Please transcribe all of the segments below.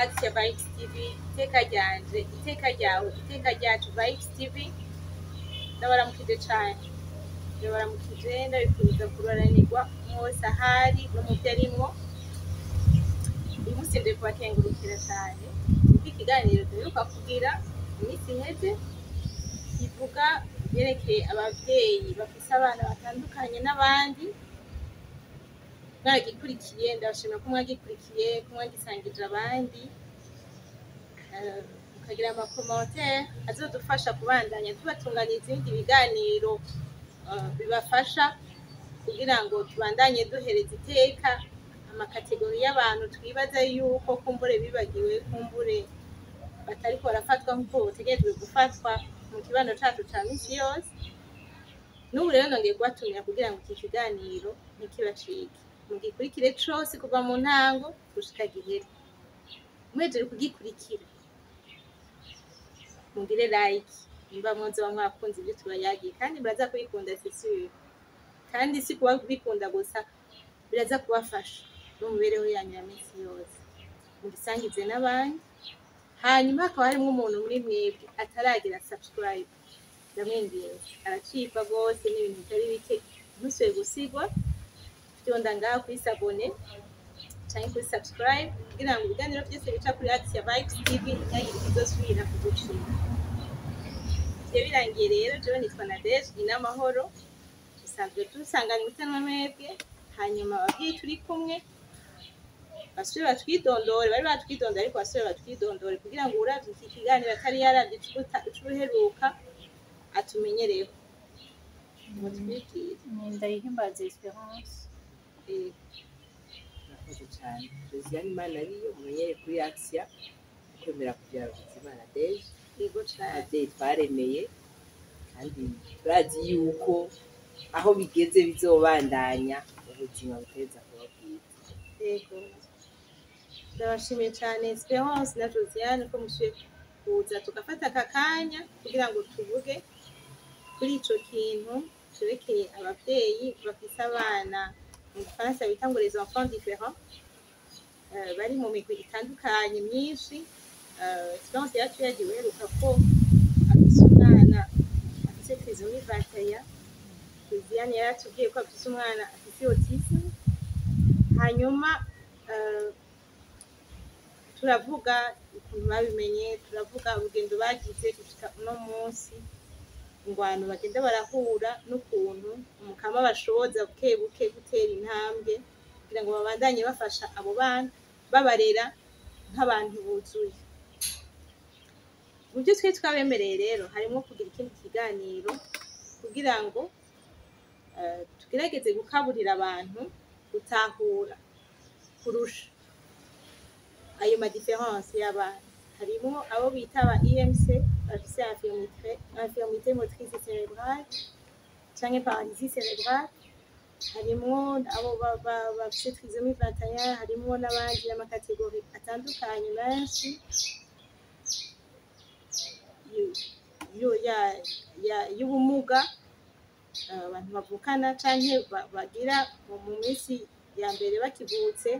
Asia Vibes TV, iteka ryanje, iteka ryawe, iteka ryacu Vibes TV. Ndabaramukije cane, ndabaramukije ndabifuriza kuroranirwa mwose ahari no mu vyo arimwo. Uyu munsi nje kubakengurukira cane iki kiganiro duheruka kugira iminsi iheze kivuga vyerekeye abavyeyi bafise abana batandukanye n'abandi. Mwagikurikiye, ndabashimira ko mwagikurikiye, ko mwagisangije abandi, mukagira amakomantere azodufasha kubandanya tubatunganiriza ibindi biganiro bibafasha kugira ngo tubandanye duhereza iteka amakategori y'abantu twibaza yuko kumbure bibagiwe, kumbure batariko barafatwa nk'uko botegerejwe gufatwa mu kibano cacu ca misi yose. N'ubu rero nongeye kubatumira kugira ngo iki kiganiro ntikibacike, mugikurikire cose kuva mu ntango gushika gihere. Mwejeje kugikurikira mugire like nimba mwozoba mwakunze ivyo tubayagiye, kandi muraza kubikunda c'est sûr, kandi si kuba kubikunda gusa, biraza kubafasha no mu mibereho yanyu ya misi yose, mugisangize n'abandi. Hanyuma hakaba harimwo umuntu muri mwebwe ataragira subscribe, ndamwinginze aracikwa rwose n'ibintu bitari bike, ntusubire gusigwa, fyonda ngaha kuri s'abone canke kuri subscribe kugira ngo ibiganiro vyose bica kuri Asia Vibes TV ntihagire ikizosubira kugucika. Ivyo birangiye rero, jewe nitwa Nadege Inamahoro, dusanzwe dusanganywe umutima mwebwe. Hanyuma abavyeyi turi kumwe basubire batwidondore, bari batwidondore ariko basubire batwidondore kugira ngo uwuravye iki kiganiro atari yaravye icubuheruka atumenyereho. Mutwibwire. Ndayihimbaza Esperance. Murakoze cane. Josiane Manariyo, mumenyere kuri Asia, kwemera kuvyara Bizimana Deje. Yego cane. Abavyeyi twaremeye kandi turazi yuko aho bigeze bizobandanya ubuzima buteza kuba bwiza. Yego. Ndabashimiye cane Esperance na Josiane ko mushoboye kuza tugafata aka kanya kugira ngo tuvuge kuri ico kintu cerekeye abavyeyi bafise abana mu Gifaransa bita ngo les enfants différents, bari mu migwi itandukanye myinshi. Esperance yacu yagiye iheruka ko afise umwana afise trisomie 21, Josiane yaratubwiye ko afise umwana afise autisme. Hanyuma turavuga ukuntu babimenye, turavuga urugendo bagize gushika uno munsi, ingwano bagenda barahura, n'ukuntu umukama bashoboza buke buke gutera intambwe kugira ngo babandanye bafasha abo bana, babarera nk'abantu buzuye. Mu byo twari twabemereye rero harimwo kugira ikindi kiganiro kugira ngo tugerageze gukaburira abantu gutahura kurusha ayo ma différence y'abana. Harimwo abo bita aba IMC bafise infirmité motrice cérébrale canke paralysie cérébrale, harimwo abo bafise trisomie 21, harimwo n'abandi y'amakategori atandukanye menshi y'ubumuga abantu bavukana canke bagira mu minsi ya mbere bakivutse.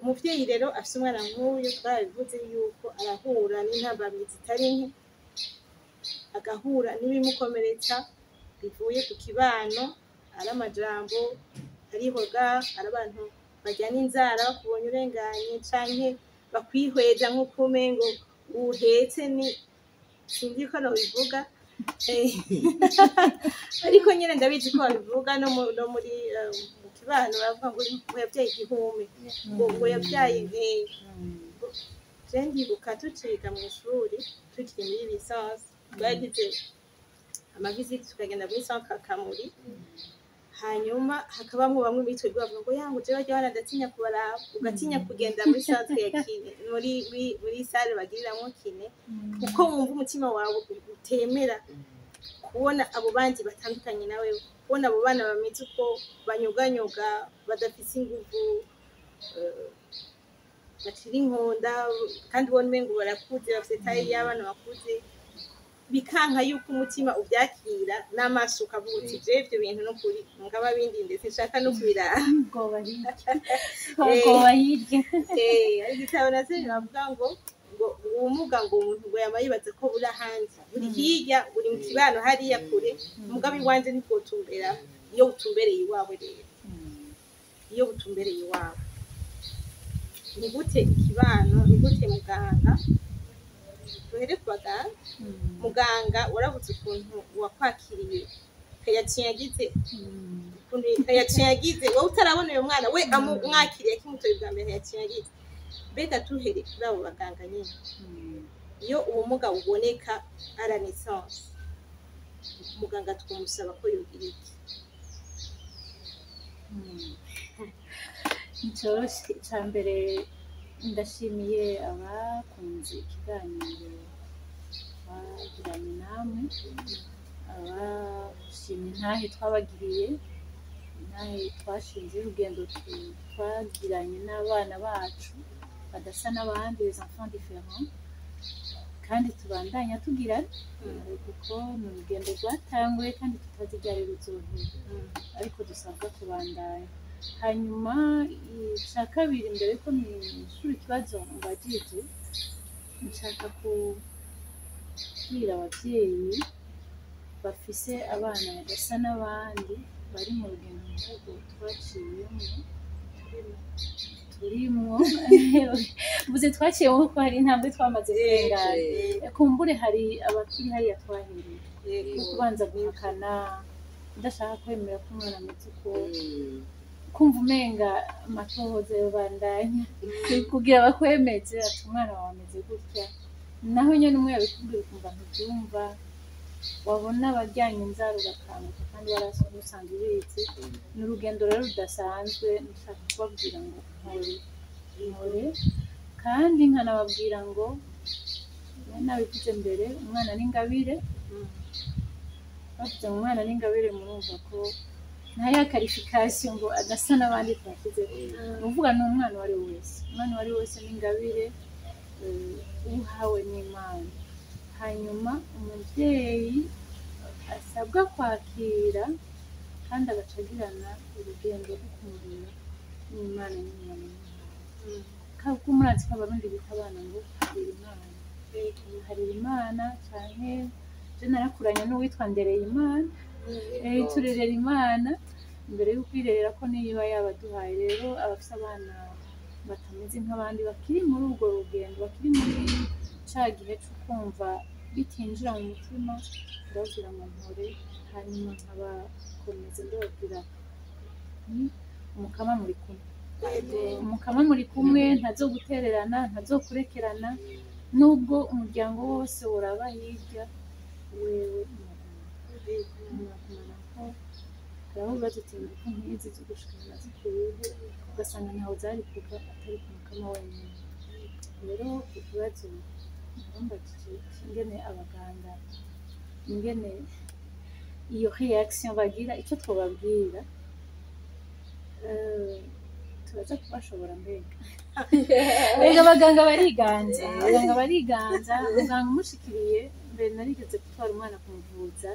Umuvyeyi rero afise umwana nk'uyu, twarabivuze yuko arahura n'intambamyi zitari nke, agahura n'ibimukomeretsa bivuye ku kibano, ari amajambo, ari hoga, ari abantu bajyana inzara bakubonye urenganye canke bakwihweza nk'uko umengo uhetse ni sinzi ko nobivuga ariko nyene ndabizi ko babivuga no muri mu kibano baravuga ngo yavyaye igihumi, ngo yavyaye inkeyi. Je ndibuka tuciga mw'ishuri tukiri muri licence, twagize amavisite tukagenda muri centre Kamuri, hanyuma hakabamwo bamwe bitwe bavuga ngo yangu jewe jana ndatinya kubaraba, ugatinya kugenda muri centre ya kine, muri salle bagiriramwo kine, kuko wumva umutima wawe utemera kubona abo bandi batandukanye nawe, kubona abo bana bameze uko banyuganyoga, badafise inguvu, bacira inkonda, kandi ubona umengo barakuze, bafise taille y'abana bakuze. bikanka yuko umutima ubyakira n'amaso ukavuga uti jewe ibyo bintu no kuri ngaba bindi ndetse nshaka no kubiraba ubwoba hirya ari igitabo nase bavuga ngo ubumuga ngo umuntu ngo yaba yibaza ko buri ahandi buri hirya buri mu kibano hariya kure umugabo iwanje nibwo utumbera iyo utumbereye iwawe rero iyo utumbereye iwawe ni gute ikibano ni gute muganga duhere ku baganga muganga warabuze ukuntu wakwakiriye kayacinyagize wowe utarabona uyo mwana we amwakiriye kimutoye bwa mbere yacinyagize mbega tuhere kuri abo baganga nyine iyo ubumuga buboneka ara naissance muganga twamusaba ko yogira iki ncyoroshye icya mbere ndashimiye abakunze ikiganiro bagiranye namwe abashimye intahe twabagiriye intahe twashinze urugendo twagiranye n'abana bacu badasa n'abandi les enfants différents kandi tubandanya tugira kuko ni urugendo rwatanguye kandi tutazi ibyari ruzohera ariko dusabwa kubandanya hanyuma icya kabiri mbere yuko mwishura ikibazo mbagije nshaka kubwira ababyeyi bafise abana badasa n'abandi bari mu rugendo nk'urwo twaciyemo turimwo buze twaciyemo kuko hari intambwe twamaze kurengana kumbure hari abakiri hariya twahereye kubanza guhakana udashaka kwemera ko umwana ameze uko kumva umenga amatohoza yobandanya kugira bakwemeze ati umwana wawe ameze gutya naho nyine umwe yabikubwira ukumva ntibyumva wabona abajyanye inzara ugakanguka kandi waramusanze ubizi ni urugendo rero rudasanzwe nshaka kubabwira ngo nkore kandi nkanababwira ngo nabivuze mbere umwana n'ingabire bavuze ngo umwana n'ingabire murumva ko ntayo karifikasiyo ngo adasa n'abandi twashyize ni ukuvuga ni umwana uwo ari we wese umwana uwo ari we wese n'ingabire uhawe n'Imana hanyuma umubyeyi asabwa kwakira kandi agacagirana urugendo rwo kumurera n'Imana n'Imana kuko umurazi ko abarundi bita abana ngo harira Imana cyane je narakuranye n'uwitwa Ndereyimana turerera Imana imbere yo kwirerera ko niba yabaduhaye rero abafite abana batameze nk'abandi bakiri muri urwo rugendo bakiri muri cya gihe cyo kumva bitinjira mu mutima ndababwira ngo mpore hanyuma nkabakomeza ndababwira umukama muri kumwe umukama muri kumwe ntazogutererana ntazokurekerana nubwo umuryango wose uraba hirya wewe murakumana ko hariho bazitinya ko nk'izi zo gushikana zikuyeho ugasanga ntaho zari kuva atari ku mukama wenyine rero ikibazo nabambagije ingene abaganga ingene iyo reaction bagira icyo twababwira turaza kubashobora mbega abaganga bariganza muganga umushikiriye mbere narigeze gutwara umwana kumuvuza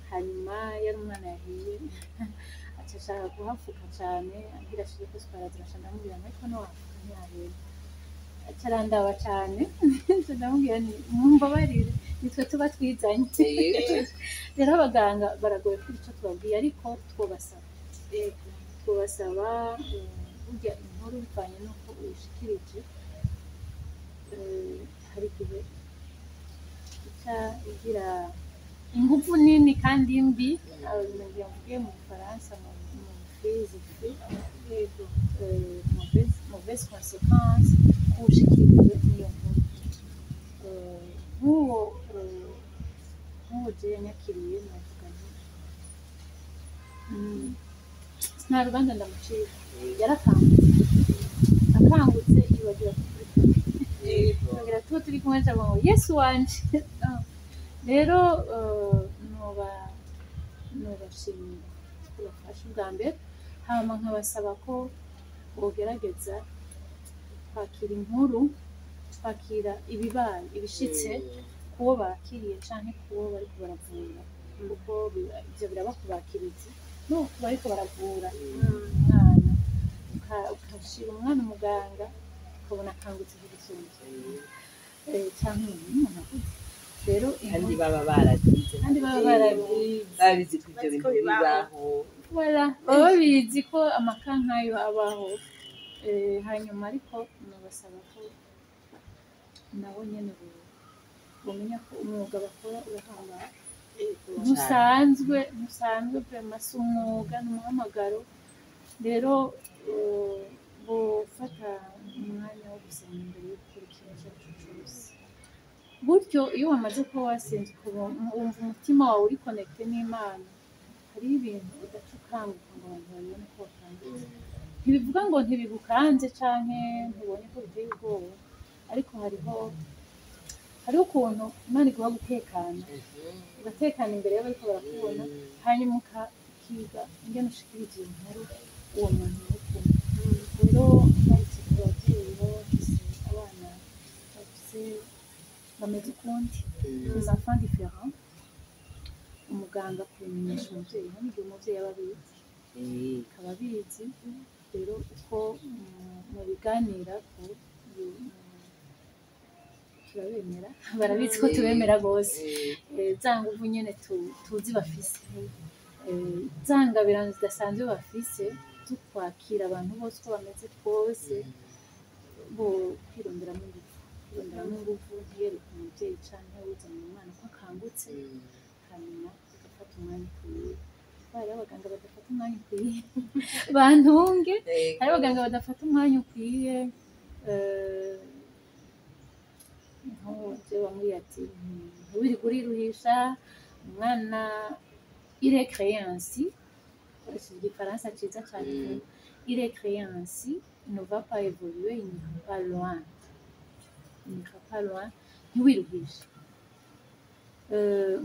hanyuma yari umwana yahiye aca ashaka kuhafuka cyane agira ashire ko twarazirasha ndamubwira ariko no wafuka ntiyahera aca arandaba cyane ndamubwira nti mumbabarire nitwe tuba twizanye rero abaganga baragoye kuri icyo tubabwiye ariko twobasaba burya inkuru bivanye n'uko uyishikirije hari igihe ica igira ingufu nini kandi mbi mvuge mu Bufaransa mu mauvaise conséquence kuwushikirije n'iyo nkuru nk'uwo je yanyakiriye navuga nti nta rubanza ndamucira yarakangutse yibagira kugira tuba turi kumwe cyangwa ngo yesu wanje rero nobashimira kubafasha ubwa mbere hama nkabasaba ko bogerageza kwakira inkuru kwakira ibibaye ibishitse kuwo bakiriye canke kuwo bariko baravura kuko ivyo biraba ku bakirizi no ku bariko baravura umwana ukashira umwana umuganga ukabona akangutse nk'igisubizo canke umuntu akuze rero kandi baba barabyize babizi ko ibyo bintu bibaho baba babizi ko amaka nk'ayo abaho hanyuma ariko nabasaba ko nabo nyene bumenya ko umwuga bakora urahambaye ntusanzwe vraiment si umwuga n'umuhamagaro rero bufata umwanya wo gusenga imbere yo gukora ikintu icyo ari cyo cyose gutyo iyo wamaze kuba wasenze wumva umutima wawe uri connecte n'Imana hariho ibintu udaca ukanguka ngo abantu babibone ko wakangutse ntibivuga ngo ntibigukanze canke ntubonye ko biteye ubwoba ariko hariho ukuntu Imana iguha gutekana ugatekana imbere y'abariko barakubona hanyuma ukiga ingene ushikiriza iyo nkuru uwo muntu w'ukumva rero bahise ku babyeyi baba bafise abana bafise bameze ukundi les enfants différents umuganga kubimenyesha umuvyeyi nko mu gihe umuvyeyi aba abizi akaba abizi rero uko mu biganirako turabemera barabizi ko tubemera rwose za nguvu nyene tuzi bafise za ngabirano zidasanzwe bafise tukwakira abantu bose uko bameze twose bo kwironderamo inguvu ntiyereke umuvyeyi canke wuzanye umwana ko akangutse hanyuma agafata umwanya ukwiye hariho abaganga badafata umwanya ukwiye bantunge hariho abaganga badafata umwanya ukwiye nk'uburyo bamubwiye ati ntiwirirwe uriruhisha umwana il est créé ainsi c'est igifaransa ciza cyane il est créé ainsi il ne va pas évoluer il n'ira pas loin ntiwiruhishe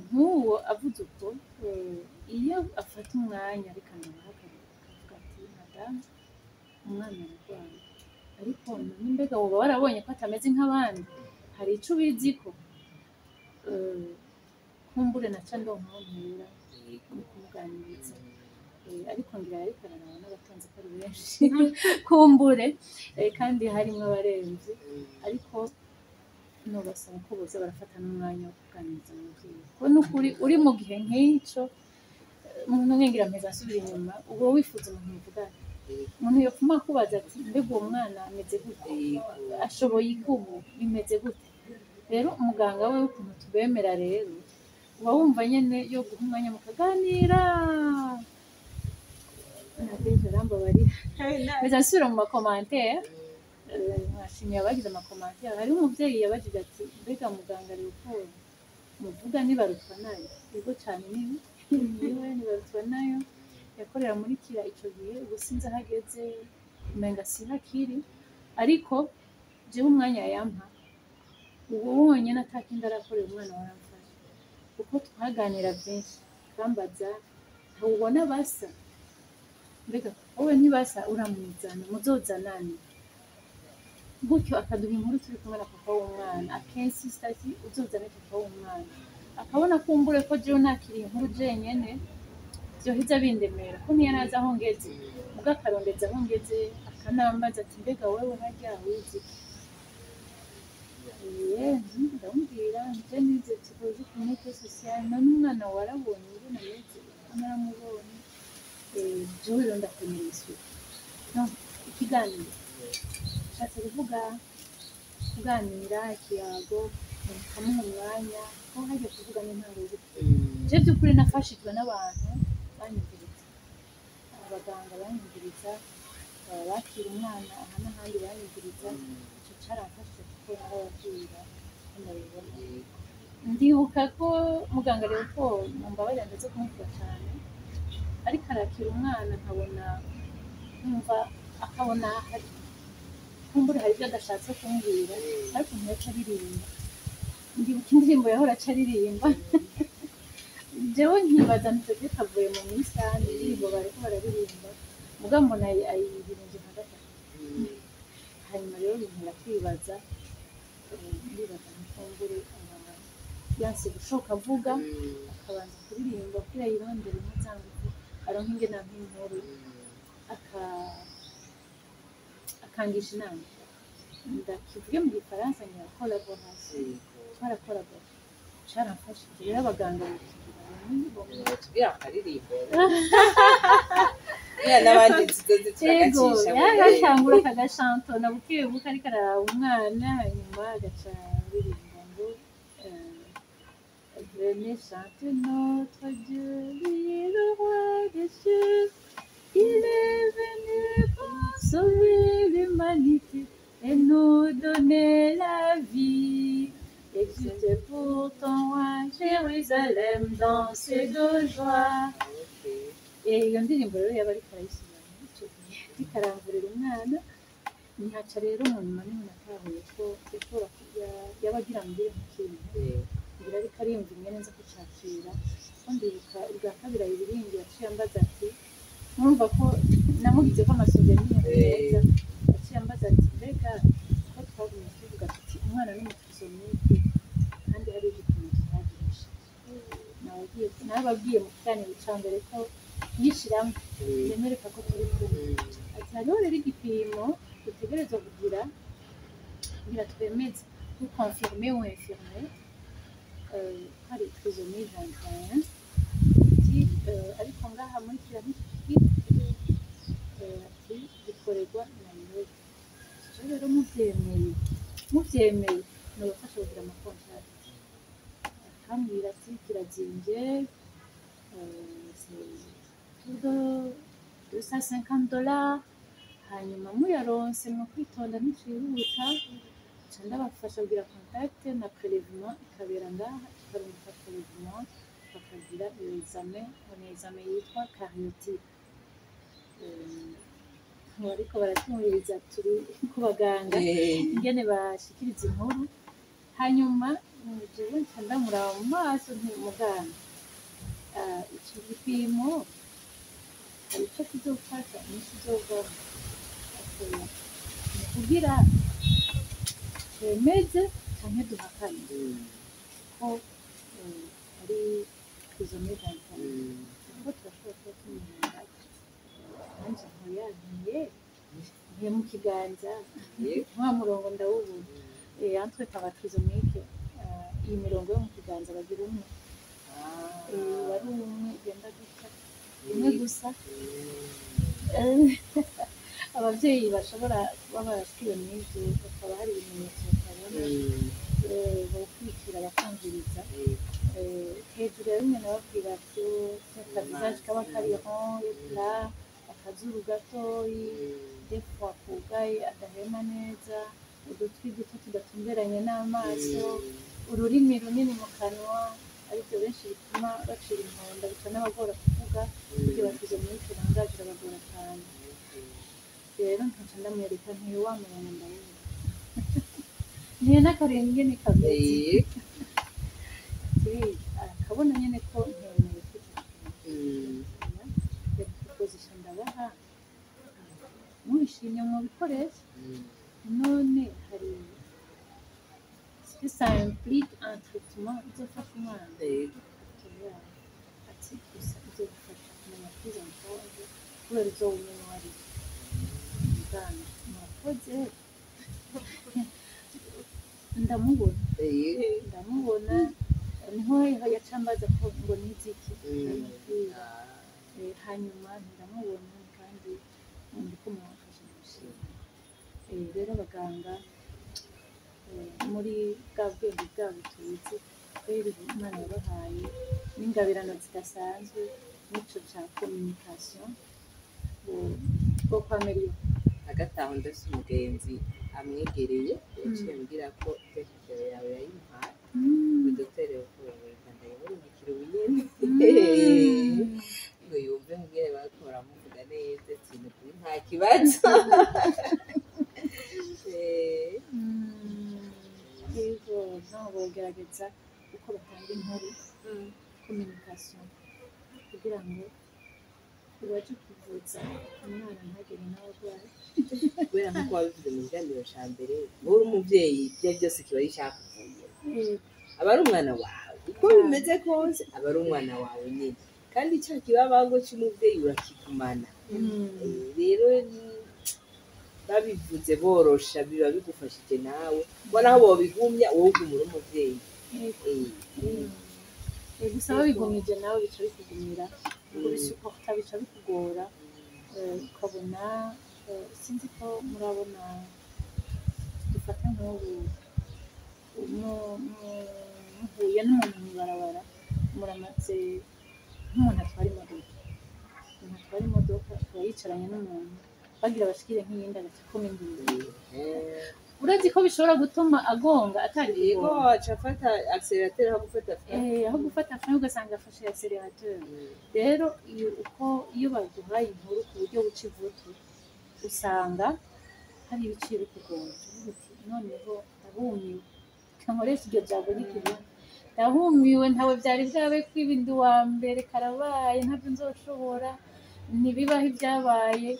nk'uwo avuze uko iyo afata umwanya ariko akavuga ati madamu umwana ararwaye ariko mbega woba warabonye ko atameze nk'abandi hari ico ubiziko kumbure naca ndonka ntera mu kumuganiriza ariko ngira ariko araraba n'abatonze ko ari benshi kumbure kandi harimwo abaremvye ariko nobasaba ko boza barafata n'umwanya wo kuganiriza umuvyeyi ko n'ukuri uri mu gihe nk'ico umuntu nkengira mpeza asubira inyuma uba wifuza umuntu muvugana umuntu yopfuma akubaza ati mbega uwo mwana ameze gute ashoboye ikubu bimeze gute rero umuganga we ukuntu tubemera rero uba wumva nyene yo guha umwanya mukaganira nadeje arambabarira mpeza nsubira mu makomantere mwashimiye abagize amakomantere hariho umuvyeyi yabajije ati mbega muganga Leopold muvuga nibarutwa nayo yego cane niwe nibarutwa nayo yakorera muri kira ico gihe ubu sinzi aho ageze umenga sihakiri ariko jewe umwanya yampa ubu wonyene atakindi arakorera umwana waramfasha kuko twaganira vyinshi kambaza ntawubona basa mbega wowe ntibasa uramwizana muzozanane gutyo akaduha inkuru turi kumwe na papa w'umwana akensista ati uzozane papa w'umwana akabona kumbure ko jewe nakiriye inkuru jenyene vyoheza bindemera ko ntiyarazi aho ngeze ubwo akarondeza aho ngeze akanambaza ati mbega wewe harya wizi ndamubwira nje nize psychologique sociale none umwana warabonye ingene ameze naramubonye jewe rero ndakeneye isuku ikiganiro nshatse kuganira ikiyago kamuha umwanya ko hajya kuvuga n'intango je by'ukuri nafashijwe n'abantu banyumviriza abaganga banyumviriza bakira umwana aha n'ahandi banyumviriza ico caramfashije kuko narababwira ndabibona ndibuka ko muganga rero ko mumbabarira ndetse kumuvuga cyane ariko arakira umwana nkabona numva akabona hari kumbura hari ibyo adashatse kumbwira ariko ntiyaca aririmba ndibuka indirimbo yahora aca aririmba jewe nkibaza ntitwe kavuye mu misani indirimbo bariko bararirimba muga mbona ayiririnze nka gatatu hanyuma rero bintera kwibaza ndibaza nkumbure yanse gushoka avuga akabanza kuririmba kugira yirondere ntazanguke aronka ingene ampa inkuru akangisha inama ndakivuge mu gifaransa ngira collaboration twarakorabora caramfashije rero abaganga tubwira akaririmbo n'abandi tuzoze turagacisha yagatangura akagashantona bukebuke ariko araraba umwana hanyuma agaca aririmba ngo venez chanter notre Dieu, lui est le roi des cieux, il est venu pour sauver l'humanité et nous donner la vie. Exulte pour ton roi Jérusalem, danse de joie. Iyo ndirimbo rero yaba ariko arayisubiramo icyo gihe ikaramburira umwana ntihaca rero mu nyuma niho natahuye ko yashobora yaba agira mbere nk'ikintu ngira ariko ariyumva ingene nza kucakira ko ndibuka ubwa kabiri ayiririmbi yaciye ambaza ati murumva ko namugize ko amasezerano meza yaciye ambaza ati mbega ko twagumye tuvuga tuti umwana n'umutisomike kandi hari igipimo kitagirisha nababwiye mu kiganiro cya mbere ko yishiramo yemereka ko turi kumwe ati hariho rero igipimo dutegerezwa kugira twemeze dukonfirme ou infirme hari trisomie 21 ariko ngaha muri kiramiki ati gikorerwa na Nairobi rero muvyemeye nobafasha kugira amakontrakt akambwira ati kirazimvye $250 hanyuma muyaronse mu kwitonda nticihuta ca ndabafasha kugira contact na prélèvement ikabera ngaha ikarungika prélèvement bakagira examen yitwa cariotype ariko baratumviriza turi ku baganga ingene bashikiriza inkuru hanyuma jewe nca ndamuraba mu maso ntimuganga ico gipimo hari ico kizofasha iminsi izovamo kugira twemeze canke duhakane ko ari trisomie 21 kuko turashobora kuba tumenya nanje ntoyankiye nkiye mu kiganza wa murongo ndawubona entre paratrisomique iyi mirongo yo mu kiganza bagira umwe wari umwe ugenda guca umwe gusa abavyeyi bashobora kuba barasikiwe n'ivyo bakaba hari ibimenyetso batabona bokwikira bakumviriza hejuru ya bimwe nababwira vyo akavisaje kaba kariho epla akazuru gatoyi defwa kugaye adahema neza udutwi duto tudatumberanye n'amaso ururimi runini mu kanwa aribyo benshi bituma bacira inkonda bica n'abagora kuvuga buryo bakize muri kirangaje irabagora cyane rero ntaca ndamwereka ntiwe wa murongo ndawuzi niyo n'akarenge ingene kameze akabona nyene ko ntemeye position ndabaha mwishimye mu bikoresho none hari ça implique un traitement izofasha umwana ati gusa izofasha kumenya kwiza mukobwa kubera uzowumenya wari muganga murakoze ndamubona niho yacambaza ko ngo niziki hanyuma ndamubona kandi ndiko mubafasha gushima rero abaganga muri bwa bwenge bwabo tuzi rero Imana yabahaye n'ingabirano zidasanzwe n'ico ca communication bwo kwameriyo agataho ndetse umugenzi amwegereye yaciye ambwira ko tekero yawe yayimpaye udoteri ukurengera ndayibonekira ubuyene ngo yumve mbwire bakora muvuga neza ikintu kuri nta kibazo yego ntabwo bagerageza uko batanga inkuru communication kugira ngo uwaje kuvuza umwana ntagire n'abarwayi kubera nk'uko wabivuze mu kiganiro cya mbere wowe uri umubyeyi ibyo byose kiba yishakuvuye aba ari umwana wawe uko bimeze kose aba ari umwana wawe nyine kandi cya kibabango cy'umubyeyi urakigumana rero babivuze borosha biba bigufashije nawe ubona aho bobigumya wowe ugumura umubyeyi gusa babigumije nawe bica bikugumira kubisuporta bica bikugora ukabona sinzi ko murabona dufata nk'ubu muhuye n'umuntu mw'ibarabara muramaze nk'umuntu atwara imodoka akaba yicaranye n'umuntu bagira bashikire nk'iyindi agaca akoma induru urazi ko bishobora gutuma agonga atari yego aca afata accélérateur aho gufata afanye ugasanga afashe accélérateur rero iyo baguhaye inkuru ku buryo buca ivutu usanga hari ibiciro bikugonga noneho ndahumiwe kankoresha iryo jambo ry'ikirundi ndahumiwe ntawe byari byabaye kwibindi wa mbere karabaye ntabyo nzoshobora ntibibaho ibyabaye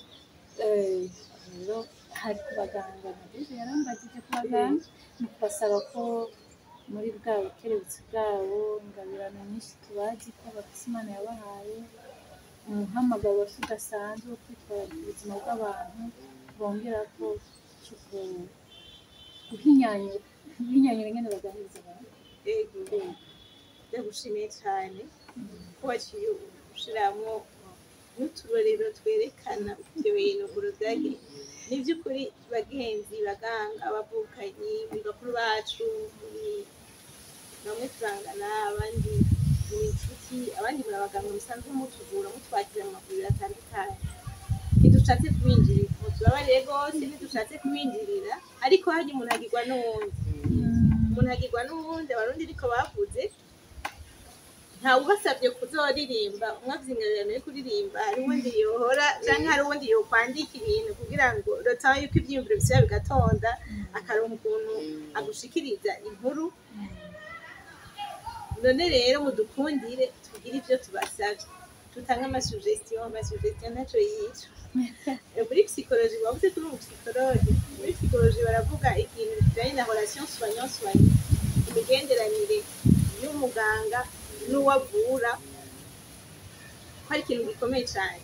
rero hari ku baganga nabyo yarambagije ku baganga ni kubasaba ko muri bwa bukerebutsi bwabo ingabirano nyinshi tubazi ko bafite Imana yabahaye umuhamagaro bafite udasanzwe wo kwitwara ku buzima bw'abantu bongera ko guhinyanyura nyine bagaheza abantu ndagushimiye cyane ko waciye ushyiramo n'uturorero twerekana ibyo bintu byagiye ni by'ukuri bagenzi baganga abavukanyi muri bakuru bacu bamwe turangana abandi mu inshuti abandi muri abaganga musanzwe mutuvura mutwakira mu mavuriro atandukanye ntidushatse kubinjirira mutubabarire rwose ntidushatse kubinjirira ariko hajya umuntu agirwa n'uwundi abarundi ariko bavuze ntawe ubasabye kuzoririmba umwavye ingabirano yo kuririmba hari uwundi yohora canke hari uwundi yokwandika ibintu kugira ngo rotaho yuko ivyiyumviro bisaba bigatonda akaronka ukuntu agushikiriza inkuru none rero mudukundire tugire ivyo tubasavye tutange amasuggestion ntaco yica muri psychologie bavuze turi mu psychologie muri psychologie baravuga ikintu kijanye na relation soignant imigenderanire y'umuganga n'uwavura ko ari ikintu gikomeye cyane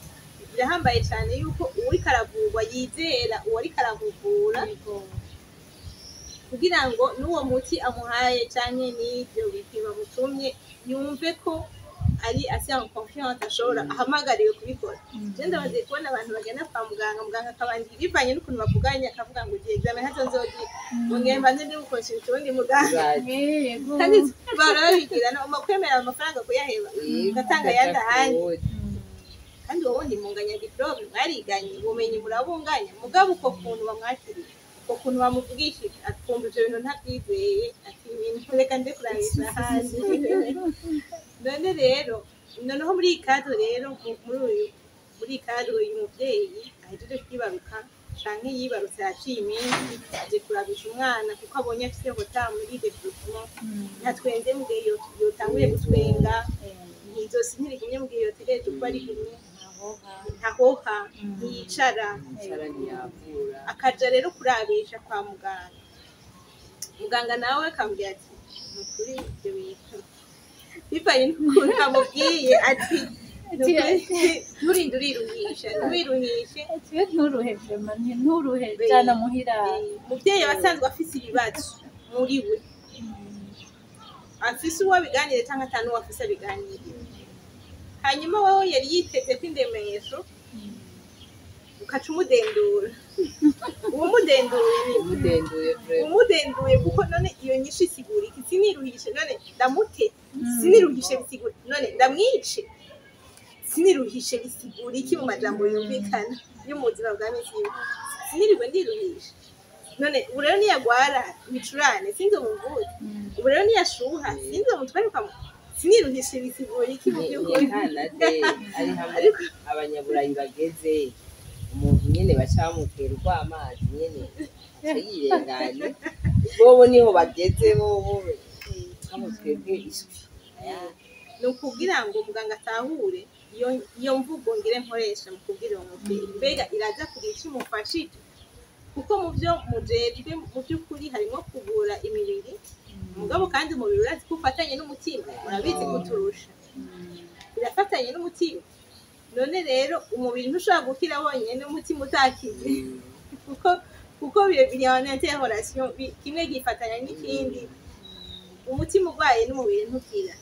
birahambaye cyane yuko uwuriko aravurwa yizera uwariko aramuvura kugira ngo n'uwo muti amuhaye canke n'ivyo bipimo mutumye yumve ko ari assez en confiance ashobora ahamagariwe kubikora je ndamaze kubona abantu bagenda kwa muganga akabandika bivanye n'ukuntu bavuganye akavuga ngo ugiye examen ntazo nzogira ngo ngemba ndi gukonsulta ubundi muganga kandi barabigira no kwemera amafaranga kuyaheba gatanga yanda handi kandi wowe ndi munganya diplome mwariganye ubumenyi burabunganya mugabo uko kuntu bamwakiriye uko kuntu bamuvugishije akumva ivyo bintu ntabyizeye ati ibintu reka nde kurangiza handi none rero noneho muri iyi kadre rero muri iyi kadre uyu muvyeyi ahejeje kwibaruka canke yibarutse yaciye iminsi aje kurabisha umwana kuko abonye afise hota muri development ntatwenze mu gihe yotanguye gutwenga izosi ntirigumye mu gihe yotegereje uko ari gumye ntahoha ntiyicara akaja rero kurabisha kwa muganga nawe akambwira ati nukuri ibyo bintu bivanye n'ukuntu amubwiye ati nturinde uriruhisha nturuhe jana muhira muvyeyi abasanzwe afise ibibazo muri we afise uwo biganire canke atanu uwo afise abiganire hanyuma wowe yari yiteze ko indemesho ukaca umudendura umudenduye kuko none iyo nyinshi isigura iki siniruhishe none ndamute siniruhishe bisigura none ndamwice siniruhishe bisigura iki mu majambo yumvikana yo mu buzima bwa misi sinirirwe ndiruhishe none ubu rero niyagwara ibicurane sinzi umuvuzi ubu rero niyashuha sinzi umutware siniruhishe bisigura iki mu by'ukuri ariko abanyaburayi bageze umuntu nyene bacamutera urw'amazi nyene yirenganye bobo niho bageze bobo twebwe iswi ni ukugira ngo muganga atahure iyo mvugo ngire nkoresha mu kubwira uwo muvyeyi mbega iraza kugira icyo imufashije kuko mu byo mujejwe mu by'ukuri harimo kuvura imibiri mugabo kandi umubiri urazi ko ufatanye n'umutima murabizi kuturusha birafatanye n'umutima none rero umubiri ntushobora gukira wonyine n'umutima utakize kuko biri en interrelation kimwe gifatanya n'ikindi umutima urwaye n'umubiri ntukira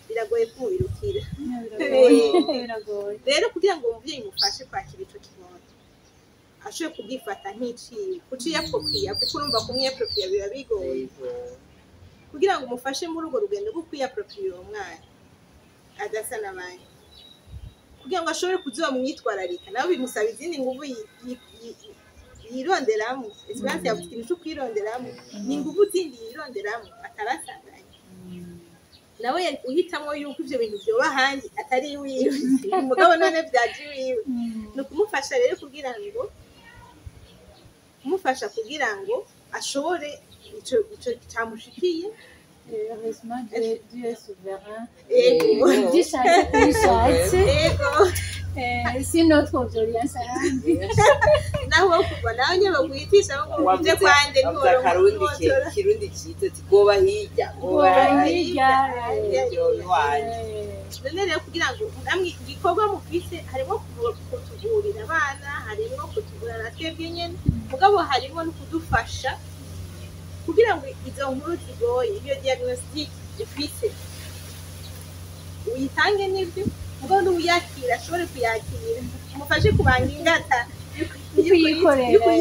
biragoye ko umubiri ukira rero kugira ngo umubyeyi mufashe kwakira ico kibondo ashobore kubwifata nk'iciwe kuciyapropriya kuko urumva kumwiyapropriya biba bigoye kugira ngo umufashe muri urwo rugendo rwo kwiyapropriya uwo mwana adasa n'abandi kugira ngo ashobore kuzomwitwararika nawe bimusaba izindi nguvu yironderamo esperance yavuze ikintu cyo kwironderamo ni inguvu zindi yironderamo atarasanganye nawe uhitamwo yuko ivyo bintu vyoba ahandi atari iwiwe umugabo none vyaje iwiwe ni ukumufasha rero kugira ngo ashobore ico camushikiye heureusement Dieu est souverain gishatse kubishatse sinon twovyoryanse ahandi naho kuva nawe nyine bakwitisha ngo uje kwande kirundi cito tigoba hirya none rero kugira ngo namwe igikorwa mufise harimo kutugurira abana harimo kutugurira na twebwe nyene mugabo harimo no kudufasha kugira ngo izo nkuru zigoye iyo diagnostic ifise uyitange n'ibyo mugabo n'uyakira ashobore kuyakira umufashe kubanga ingata yukuyikorera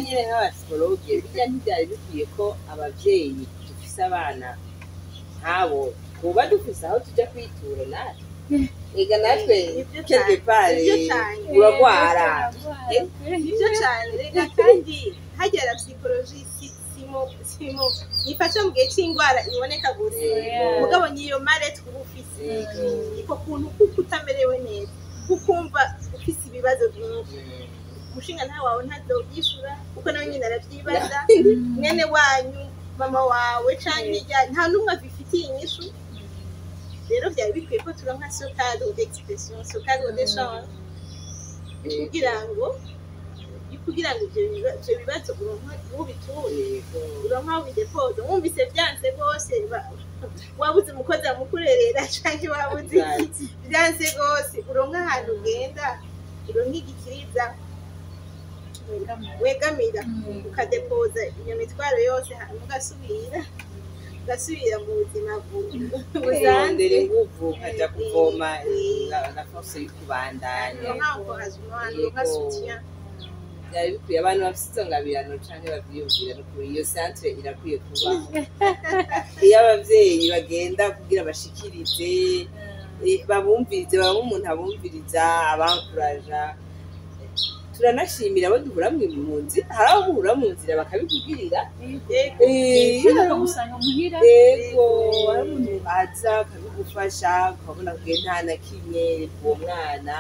nyine nk'abapsikologe bijya ntibyari bikwiye ko abavyeyi dufise abana nk'abo kuba dufise aho tujya kwitura natwe ega natwe quelque part uragwara ibyo cyane rega kandi hagera psychologie simo nifasha mu gihe cy'indwara iboneka gusa mugabo niyo mare twufise iko kuntu kuko utamerewe neza kukumva ufise ibibazo byinshi umushinga nta wawe ntazobyishura kuko nawe nyine aravyibaza mwene wanyu mama wawe canke nta n'umwe abifitiye inyishu rero byari bikwiye ko turonka socado d'expression socado d'échange kugira ngo ibyo bibazo ubiture uronka ubidepoza wumvise byanse rwose wabuze umukozi amukurerera canke wabuze byanse rwose uronka ahantu ugenda uronka igikiriza wegamira ukadepoza iyo mitwaro yose hanyuma ugasubira mu buzima buzandere nguvu ukaja kuvoma na force yo kubandanya nka soutien byari bikwiye abantu bafite izo ngabirano canke bavyiyumvira no kuri iyo centre irakwiye kubaho iyo abavyeyi bagenda kugira bashikirize babumvirize baba umuntu abumviriza abankuraja turanashimira abo duhura mu nzira hari abo muhura mu nzira bakabikubwirira bakamusanga muhira yego hari umuntu aza akabigufasha ukabona kugira nta na kimwe uwo mwana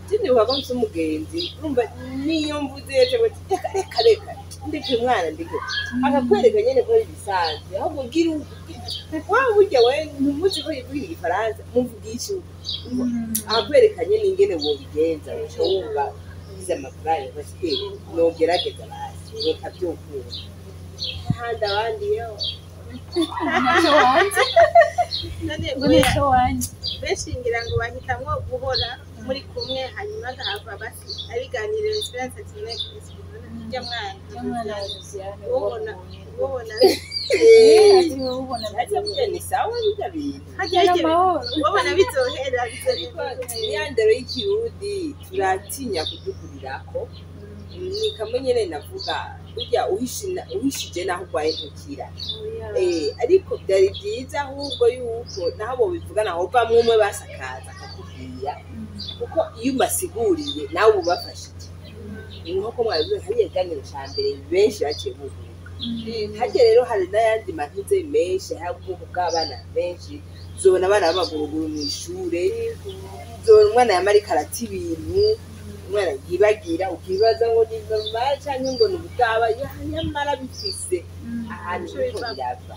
tini wagonze umugenzi urumva niyo mvuze reka ndeke umwana ndeke akakwereka nyene ko ari bisanzwe ahubwo gira waba burya we ntumuzi ko yivugira igifaransa muvugisha akakwereka nyene ingene wobigenza uca wumva ugize amafaranga basiye nogerageza basi reka byokura handi abandi yo naco wanje benshi ngira ngo bahitamwo guhora muri kumwe hanyuma agahava basi abiganirira esperance ati njya mwana ubona ni sawa bijya bintu ubona bizohera ya ndero y'ikirundi turatinya kudukurirako ni kamwe nyene navuga burya uhishije naho urwaye ntukira ariko byari byiza ahubwo yuko naho bo bivugana aho bamwe umwe basakaza akakubwira kuko iyo ubasiguriye nawe ubafashije nk'uko mwabivuze hariya ganiro ca mbere benshi baciye buguruka harya rero hari n'ayandi mantuze menshi hari ubwoko bw'abana benshi uzobona abana b'amaguruguru mw'ishure uzobona umwana yamarika arata ibintu umwana yibagira ukibaza ngo ni normal canke ngo ni ubwaba nyamara bifise ahantu biriko birava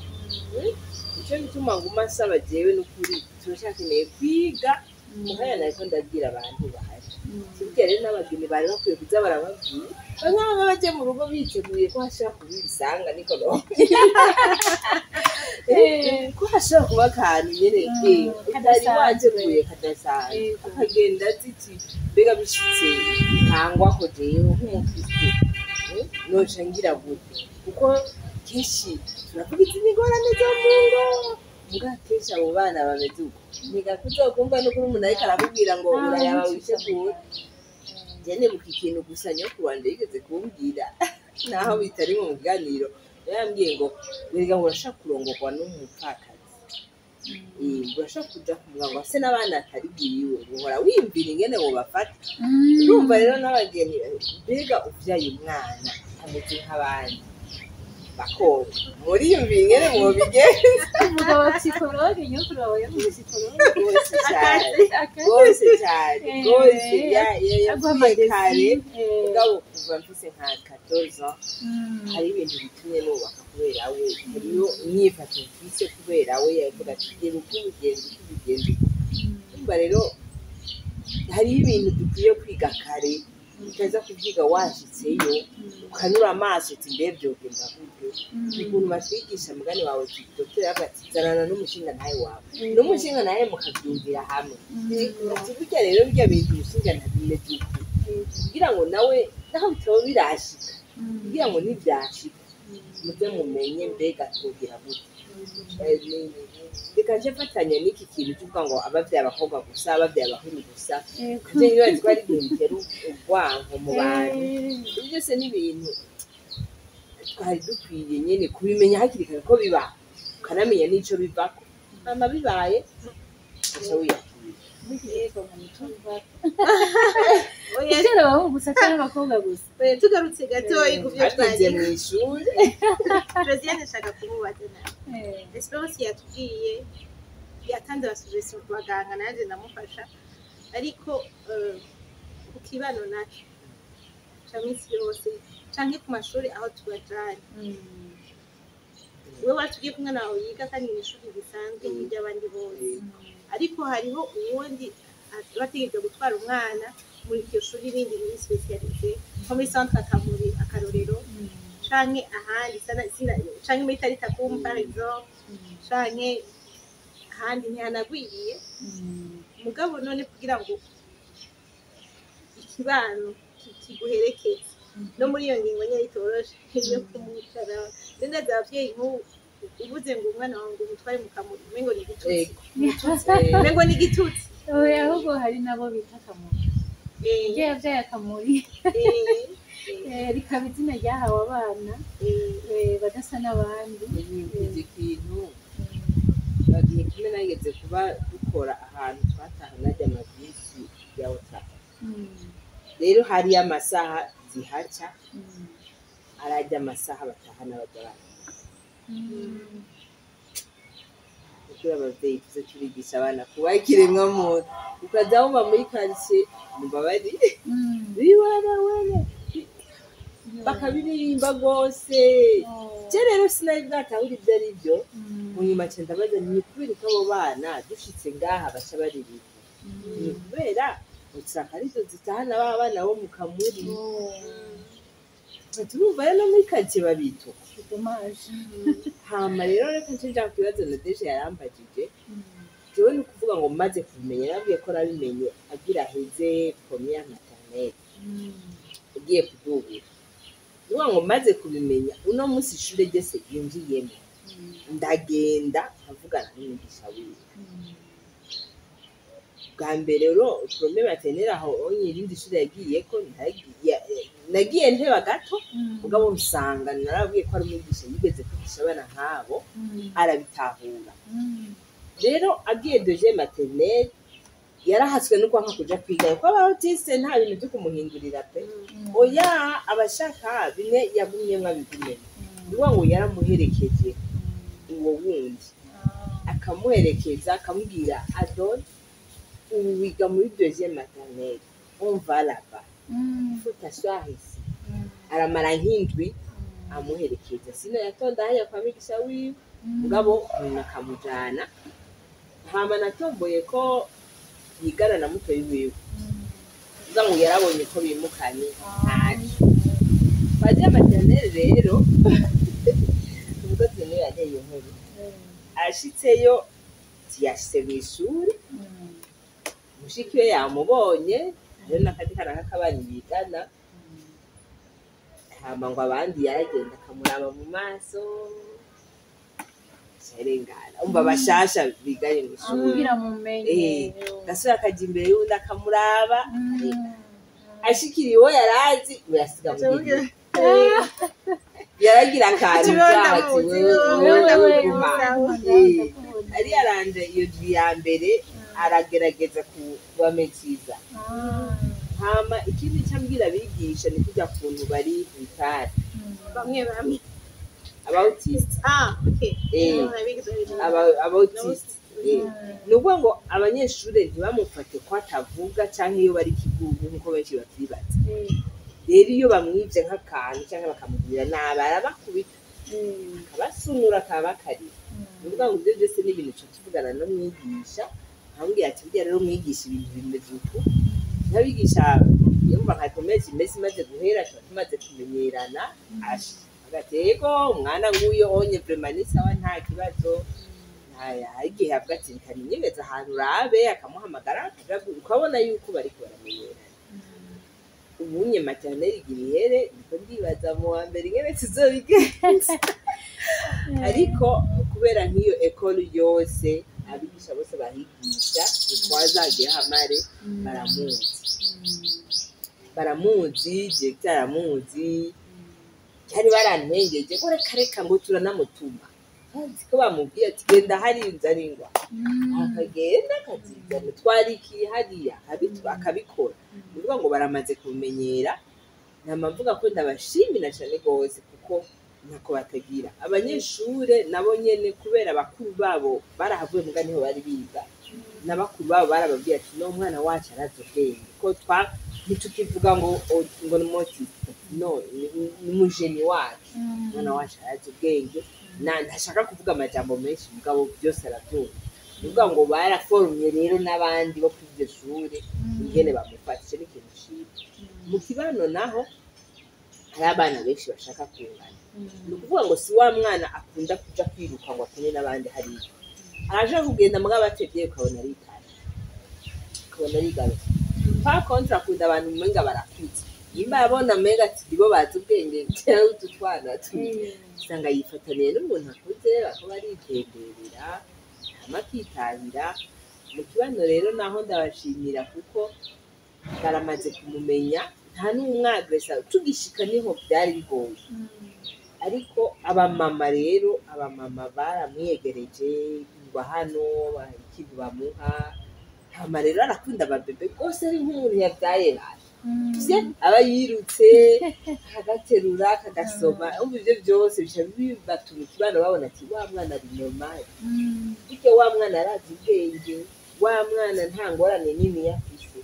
ico bituma nguma nsaba jewe n'ukuri turashakeneye kwiga muhaya nariko ndabwira abantu bahari burya rero n'abageni bari bakwiye kuza barababwira bamwe baje mu rugo biteguye ko hashobora kuba ibisanga niko ko hashobora kuba akantu nyene utari wateguye kadasanzwe akagenda ziti mbega bishitse ntangwa ko jewe nk'umukristo noca ngira gute kuko kenshi turavuga izi ngorane zo mu ngo muga kenshi abo bana bameze uko ntigakuze kumva no kuri umuntu ariko arakubwira ngo urayaba witegura jene buka ikintu gusa nyoko wanje yigeze kumbwira naho bitari mu muganiro yambwiye ngo werega ngo urashaka kurongorwa n'umupfakazi urashaka kuja kumubwira ngo ase n'abana atari bwiwe uhora wiyumvira ingene wobafata urumva rero n'abageni mbega uvyaye umwana ameze nk'abandi bakora muriyumvira ingene mwobigenza umugabo wa psikologe nyokuru wawe yamuze psikologe rwose cyane yavuye kare mugabo kuva mfise nka 14 ans hari ibintu bitumye nubaka kubera we hariyo imyifato mfise kubera we yavuga ati gera uko ubigenza umva rero hari ibintu dukwiye kwiga kare ukaza kubyiga washitseyo ukanura amaso uti mbebyo genda gute ukuntu batwigisha mugani wawe dr agatizarana n'umushinga nawe wawe n'umushinga nawe mukabyumvira hamwe burya rero burya bintu umushinga ntabimeze uko kugira ngo nawe naho bitaba birashika kugira ngo ntibyashika muze mumenye mbega twogira gute reka nje fatanya n'iki kintu cy'uvuga ngo abavyaye abakobwa gusa abavyaye abahungu gusa nje nibaza ko ari ibintu bitera urwanko mu bantu ibyo byose ni ibintu twari dukwiye nyene kubimenya hakiri kare ko biba ukanamenya n'ico bivako mama bibaye aca wiyakira kera abahungu gusa cyangwa abakobwa gusa tugarutse gatoyi ku byo twagiye mu ishuri Josiane ashaka kumubaza nawe Esperance yatubwiye yatanze abasuggestion ku baganga nanjye ndamufasha ariko ku kibano naco camisi yose canke ku mashuri aho tubajanye wewe watubwiye ko umwana wawe yiga kandi mu ishuri risanzwe nk'iry'abandi bose ariko hariho uwundi bategereje gutwara umwana muri iryo shuri rindi muri specialité nko muri centre Akamuri akarorero canke ahandi canke muri Tarita Kum par exemple canke ahandi ntihanagwiriye mugabo none kugira ngo ikibano kiguherekeze no muri iyo ngingo nyine itoroshe yo kumucara ndetse abavyeyi ubuze ngo umwana wawe ngo umutware mu Kamuri mengo ni igitutsi mengo ni igitutsi ahubwo hari nabo bita Kamuri yavyaye Akamuri rikaba izina ryahawe abana badasa n'abandi iki kintu bagiye kumwe nageze kuba dukora ahantu twataha najya amabisi ya WhatsApp rero hari amasaha zihaca arajya amasaha bataha n'abagabana kuko abavyeyi tuze turigisha abana kuba ikiremwa muntu ukaza wumva muri quartier mubabari biwara wene bakabiririmba rwose je rero sinari bwatahura ibyo ari byo mu nyuma cyenda baza ni kubera ko abo bana dushitse ngaha basha baririmba ni kubera usanga arizo zitahana ba bana bo mu Kamuri turumva rero muri quartier babito hama rero reka nshaka kubaza na deje yarambagije jewe ni kuvuga ngo maze kubimenya nabwiye ko nabimenye agira heze première maternelle ugiye kudubura niba ngo maze kubimenya uno munsi ishure ryose yinjiyemo ndagenda nkavugana n'umwigisha wiwe bwa mbere rero première maternelle aho irindi shure yagiye ko nagiye nteba gato mugabo nsanga narabwiye ko ari umwigisha yigeze kwigisha abana nk'abo arabitahura rero agiye deuxième maternelle yarahatswe no kwanka kuja kwiga ko abautiste nta bintu byo kumuhindurira pe oya abashaka bimwe yagumyemwe abigumye niwa ngo yaramuherekeje uwo wundi akamuherekeza akamubwira adon ubu wiga muri deuxième maternelle on va là-bas faut t'asseoir ici aramara nk'indwi amuherekeza sino yatonda haya kwa migisha wiwe mugabo akamujana hama natomboye ko yigana na muto yiwe uvuga ngo yarabonye ko bimukanye ntacyo baje maternelle rero ubwo tune yageye inkuru ashitseyo tiyashitse mw'ishuri mushiki we yamubonye rero n'akandi kana k'akabana bigana hama ngo abandi yaragenda akamuraba mu maso serengana umva bashasha biganye mw'ishuri kugira mumenye gasura akaja imbere y'undi akamuraba ashikiriye uwo yarazi uyasiga mugihe yaragira akantu vyahati wewe guma ari yaranje iyo ndwi ya mbere aragerageza kubametiza hama ikindi cyambwira abigisha ni kujya kuntu bari bitari bamwe abautist okay abautist nuko ngo abanyeshure ntibamufate ko atavuga canke iyo bari kigugu nkuko benshi bavyibaza rero iyo bamwivye nk'akantu canke bakamubwira nabi arabakubita akabasunura akabakarira nuvuga ngo ivyo vyose ni ibintu co tuvugana no mwigisha nkambwira ati burya rero mwigisha ibintu bimeze uku n'abigisha yumva nka komezi imesi imaze guhera tumaze kumenyerana agatego umwana nguyo onye premanisa wa nta kibazo igihe avuga ati nkaninyegeza ahantu urabe akamuhamagara ukabona yuko bariko baramenyerana ubunye maternelle igihere niko ndibaza mu wa mbere ingene tuzobigenza ariko kubera nk'iyo ekole yose abigisha bose bahigisha twazagiye hamare baramuzi directeur aramuzi cyari barantengeje ko reka ngo turanamutuma ko bamubwiye ati genda hari inzaringwa akagenda akazizana twarikiye hariya akabikora bivuga ngo baramaze kumenyera namavuga ko ndabashimira cyane gose kuko nako batagira abanyeshure nabo nyene kubera bakuru babo barahavuye muga niho bari biga n'abakuru babo barababwira ati no mwana wacu arazogenda ko ntitukivuga ngo ni motiste no ni mujeni wacu mwana wacu arazogenda ntashaka kuvuga amajambo menshi mugabo byose arabyumva bivuga ngo baraforumye rero n'abandi bo kuri iryo shure ingene bamufatishe n'ikintu ciza mu kibano naho hari abana benshi bashaka kungana ni ukuvuga ngo si wa mwana akunda kuja kwiruka ngo akine n'abandi hariya araje kugenda mugabo ategeye ukabona arigaruka kwa kontra akunda abantu umenga barakuze nimba yabona umenga ati nibo bazi ubwenge cyangwa utu twana usanga yifataniye n'umuntu akuze bakaba aritemberera amakitahira mu kibano rero naho ndabashimira kuko baramaze kumumenya nta n'umwagresa tugishika niho byari bigoye ariko abamama baramwiyegereje ingwa hano ikintu bamuha hama rero arakunda ababebe rwose ari nk'umuntu yabyaye baje aba yirutse agaterura akagasoma umva ivyo byose bica bibatuma ikibano babona ati wa mwana ari normal bityo wa mwana arazi ubwenge wa mwana nta ngorane nini yafise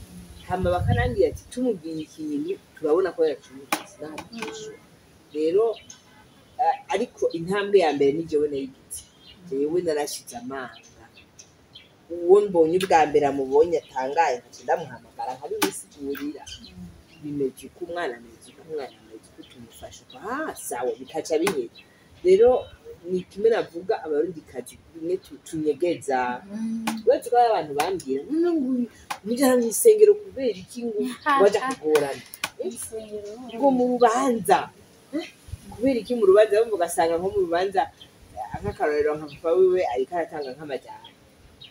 hama bakanangira ati tumubwiye ikintu turabona ko yacumutse ntabwo rero ariko intambwe ya mbere ni jewe nayigitse jewe narashize amanga uwo mbonye ubwa mbere amubonye atangaye nkaca ndamuhamagara nkabimusigurira bimeze uko umwana ameze uko tumufasha sawa bikaca binyera rero ni kimwe navuga abarundikazi bimwe tunyegeza uretse ko abantu bambwira mujana mw'isengero kubera iki ngo waja kugorana ngo mu rubanza kubera iki mu rubanza bamwe ugasanga nko mu rubanza nk'akarorero nka papa wiwe ariko aratanga nk'amajyana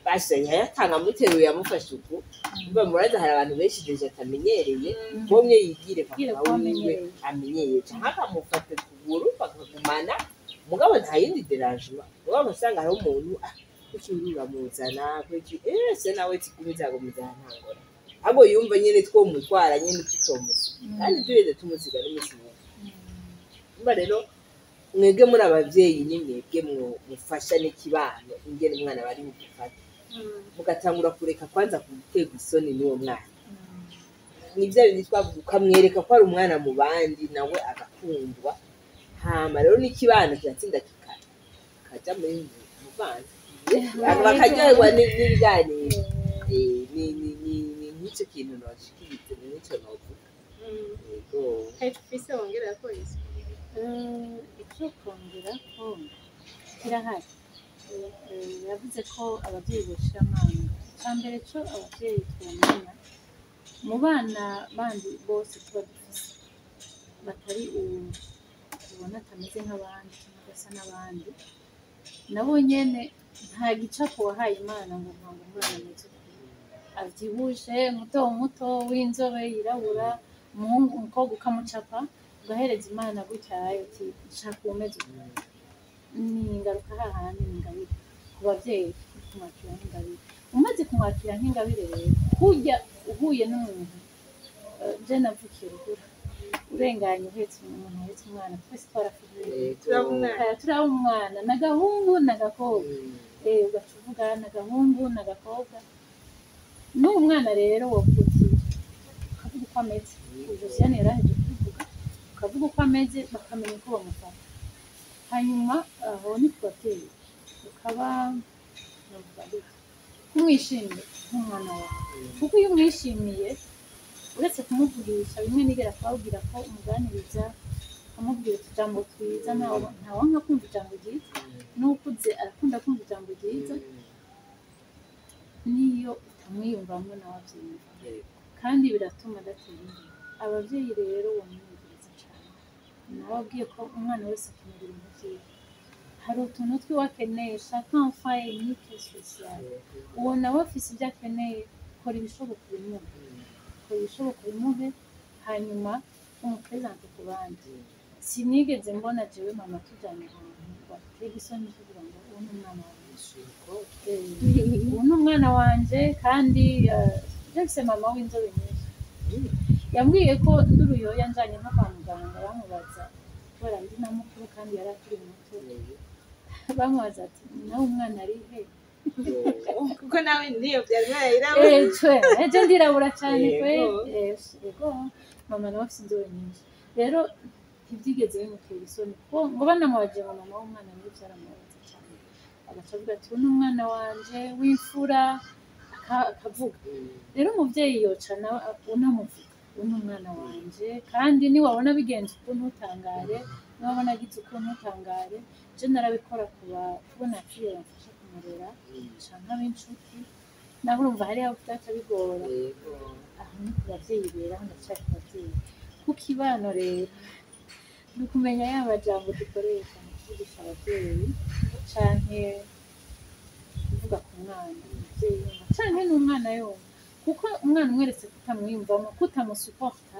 bashanye yatanga muteruye yamufashe uku mba muraza hari abantu benshi deje atamenyereye bomwe yigire papa wiwe amenyereye cyangwa akamufata kuguru bakagumana mugabo nta yindi derangement mugabo usanga hari umuntu ukirura muzana kwiki se nawe tigumiza ntangora abo yumva nyene two mutwara nyene tutomuze kandi tureze tumuziga n'imisi mba rero mwebwe muri abavyeyi ni mwebwe mufasha n'ikibano ingene umwana bari mugufata mugatangura kureka kwanza guterwa isoni n'uwo mwana nivyo bindi twavuga ukamwereka ko ari umwana mu bandi nawe agakundwa hama rero n'ikibano kiratsinda kaja muri muvanze bakaryoherwa n'ibiganiro ni nk'icyo kintu nashikirize nico novuga Hecho ufise wongera ko isi icyo kongera ko kirahari yavuze ko ababyeyi bashira amanga icya mbere cyo ababyeyi twamenya mu bana bandi bose tuba dufise batari ubona atameze nk'abandi cyangwa agasa n'abandi nabo nyene nta gicapo wahaye imana ngo ntabwo umwana ameze avyibushe muto muto w'inzobe yirabura umuhungu umukobwa ukamucapa ugahereza imana gutyaye uti nshaka umeze ni ingaruka hahandi ni ingabire ku babyeyi kumwakira nk'ingabire umaze kumwakira nk'ingabire rero kurya uhuye n'umuntu je navukiye ruguru urenganye uhetse umuntu uhetse umwana twese twarafuye turaba umwana n'agahungu n'agakobwa ugaca uvuga n'agahungu n'agakobwa n'uwo mwana rero wavuze ukavuga uko ameze Josiane yaraheje kubivuga ukavuga uko ameze bakamenya uko bamufata hanyuma aho ni ku babyeyi ukaba kumwishimiye nk'umwana wawe kuko iyo umwishimiye uretse kumuvugisha bimwe nigera kubabwira ko umuganiriza ukamubwira utujambo twiza ntawanka kumva ijambo ryiza n'ukuze arakunda kumva ijambo ryiza niyo utamwiyumvamo nawe abyiyumva kandi biratuma adatera imbere ababyeyi rero bamwumviriza cyane nababwiye ko umwana wese akenera ibintu byiza hari utuntu twiwe akeneye shaka mfaye nike sosiyale uwo nawe afise ibyo akeneye kora ibishoboka bimuhe hanyuma umupresente ku bandi sinigeze mbona jewe mama tujyanye ahantu batega isoni kugira ngo uwo ni umwana wawe uwo ni umwana wanje kandi jefise mama w'inzobe nyinshi yambwiye ko nduruyoya njanye nko kwa muganga bamubaza kubera ndi na mukuru kandi yari akiri muto bamubaza ati nawe umwana ari he kuko nawe niyo byari yirabura ejo ndirabura cyane kwe yego mama nawe afite inzobe nyinshi rero ntibyigeze bimutera isoni ngo banamubaje ngo mama w'umwana niwe byaramubaza cyane agaca avuga ati uyu ni umwana wanje w'imfura akavuga rero umubyeyi yoca nawe unamuvuga uyu ni umwana wanje kandi niwabona bigenze ukuntu utangare niwabona agize ukuntu utangare je narabikora kubona aciye bamfasha kumurera canke ab'inshuti naho urumva hariho byaca bigora aho ni ku babyeyi rero aho ndacari ku babyeyi ku kibano rero ni ukumenya ya majambo dukoresha mu kuvugisha ababyeyi canke kuvuga ku mwana umubyeyi yumva canke n'umwana yumva kuko umwana umweretse kutamwiyumvamo kutamusuporta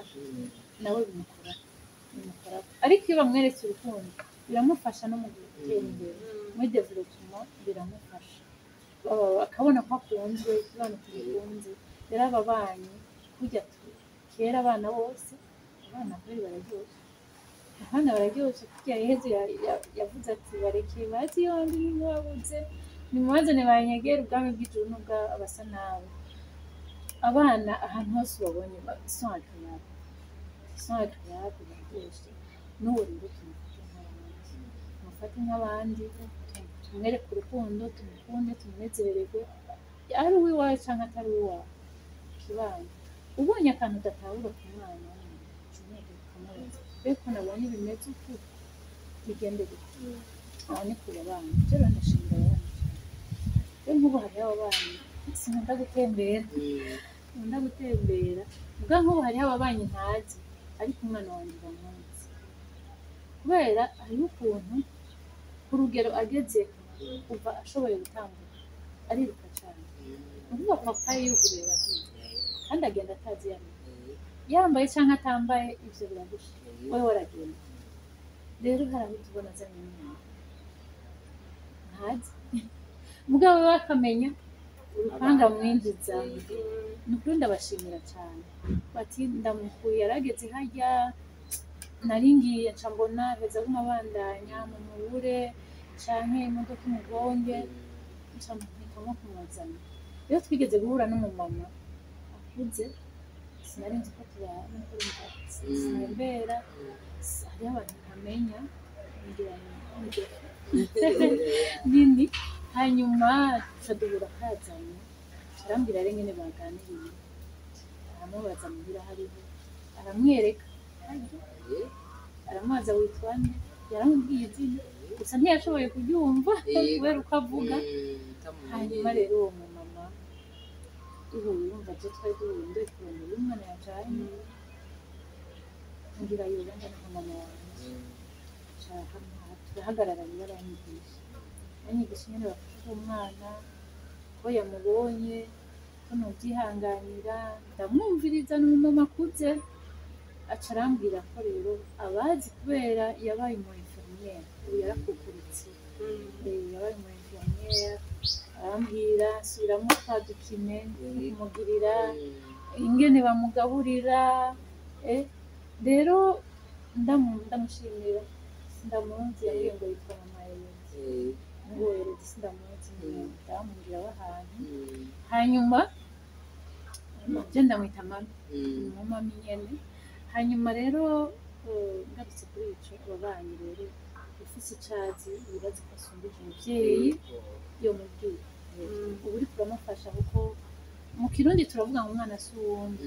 nawe bimukora ariko iyo bamweretse urukundo biramufasha no mu gutera imbere muri development biramufasha akabona ko akunzwe ikibano kikunze rero ababanyi kujya kera abana bose abana bari bararyoshe kurya yeheze yavuze ati barekeye bazi yondi ntimubabuze nimubazane banyegera ubwami bw'ijuru n'ubwa abasa nawe abana ahantu hose ubabonye sont agréables baryoshe n'uwo rero tumufate nk'abandi tumwereke urukundo tumukunde tumunezererwe ari uwiwawe cyangwa atari uwiwawe kibana ubonye akantu udatahura ku mwana ukamubaza mbega nabonye bimeze uku bigende gute aho ni kure abana rero ndashimira abana rero nk'ubu hariho ababanyi sinkunda gutembera ubwa nk'ubu hariho ababanyi ntazi ariko umwana wanjye bamunzi kubera hariho ukuntu ku rugero ageze kuva ashoboye gutambuka ariruka cyane uvuga papa yiyuguriye bagiye kandi agenda atazi yambaye cyangwa atambaye ibyo biragusha wowe waragenda rero hari aho tubona azanye n'umwana ntazi mugabo bakamenya urupanga mwinjiza ni ukuri ndabashimira cyane bati ndamukuye yarageze hajya naringiye nca mbona heza kumabandanya mu mubure canke imodoka imugonge nca mpitamo kumuzana rero twigeze guhura n'umumama akuze sinari nzi ko tubana sinembera hariho abantu ntamenya ngira nini hanyuma tuca duhura kazanye arambwira rero nyene baganiriye aramubaza muhira hariho aramwereka aramubaza witwa nde yaramubwiye izina gusa ntiyashoboye kuryumva kubera uko avuga hanyuma rero uwo mumama duhuye yumva byo twari duhuye ndoye kurondera uyu mwana yajanye ngira yoba ndana nka mama wanje turahagarara rero aranyigisha nyine bafashe umwana ko yamubonye ko nubyihanganira ndamwumviriza n'umumama akuze aca arambwira ko rero abazi kubera yabaye umu infirmiere ubu yarakukuritse yabaye umu infirmiere arambwira subiramo twa dukine kumugirira ingene bamugaburira rero ndamushimira ndamuzi yambwiye ngo yitwa mama Elodie ngo Elodie sindamuzi ndamubwira w'ahantu hanyuma je ndamwita mama nyene hanyuma rero ngarutse kuri ico ababanyi rero ufise icazi bibaza ko asumbije umuvyeyi yo mubwira ubu uri kuramufasha kuko mu kirundi turavuga ngo umwana si uwundi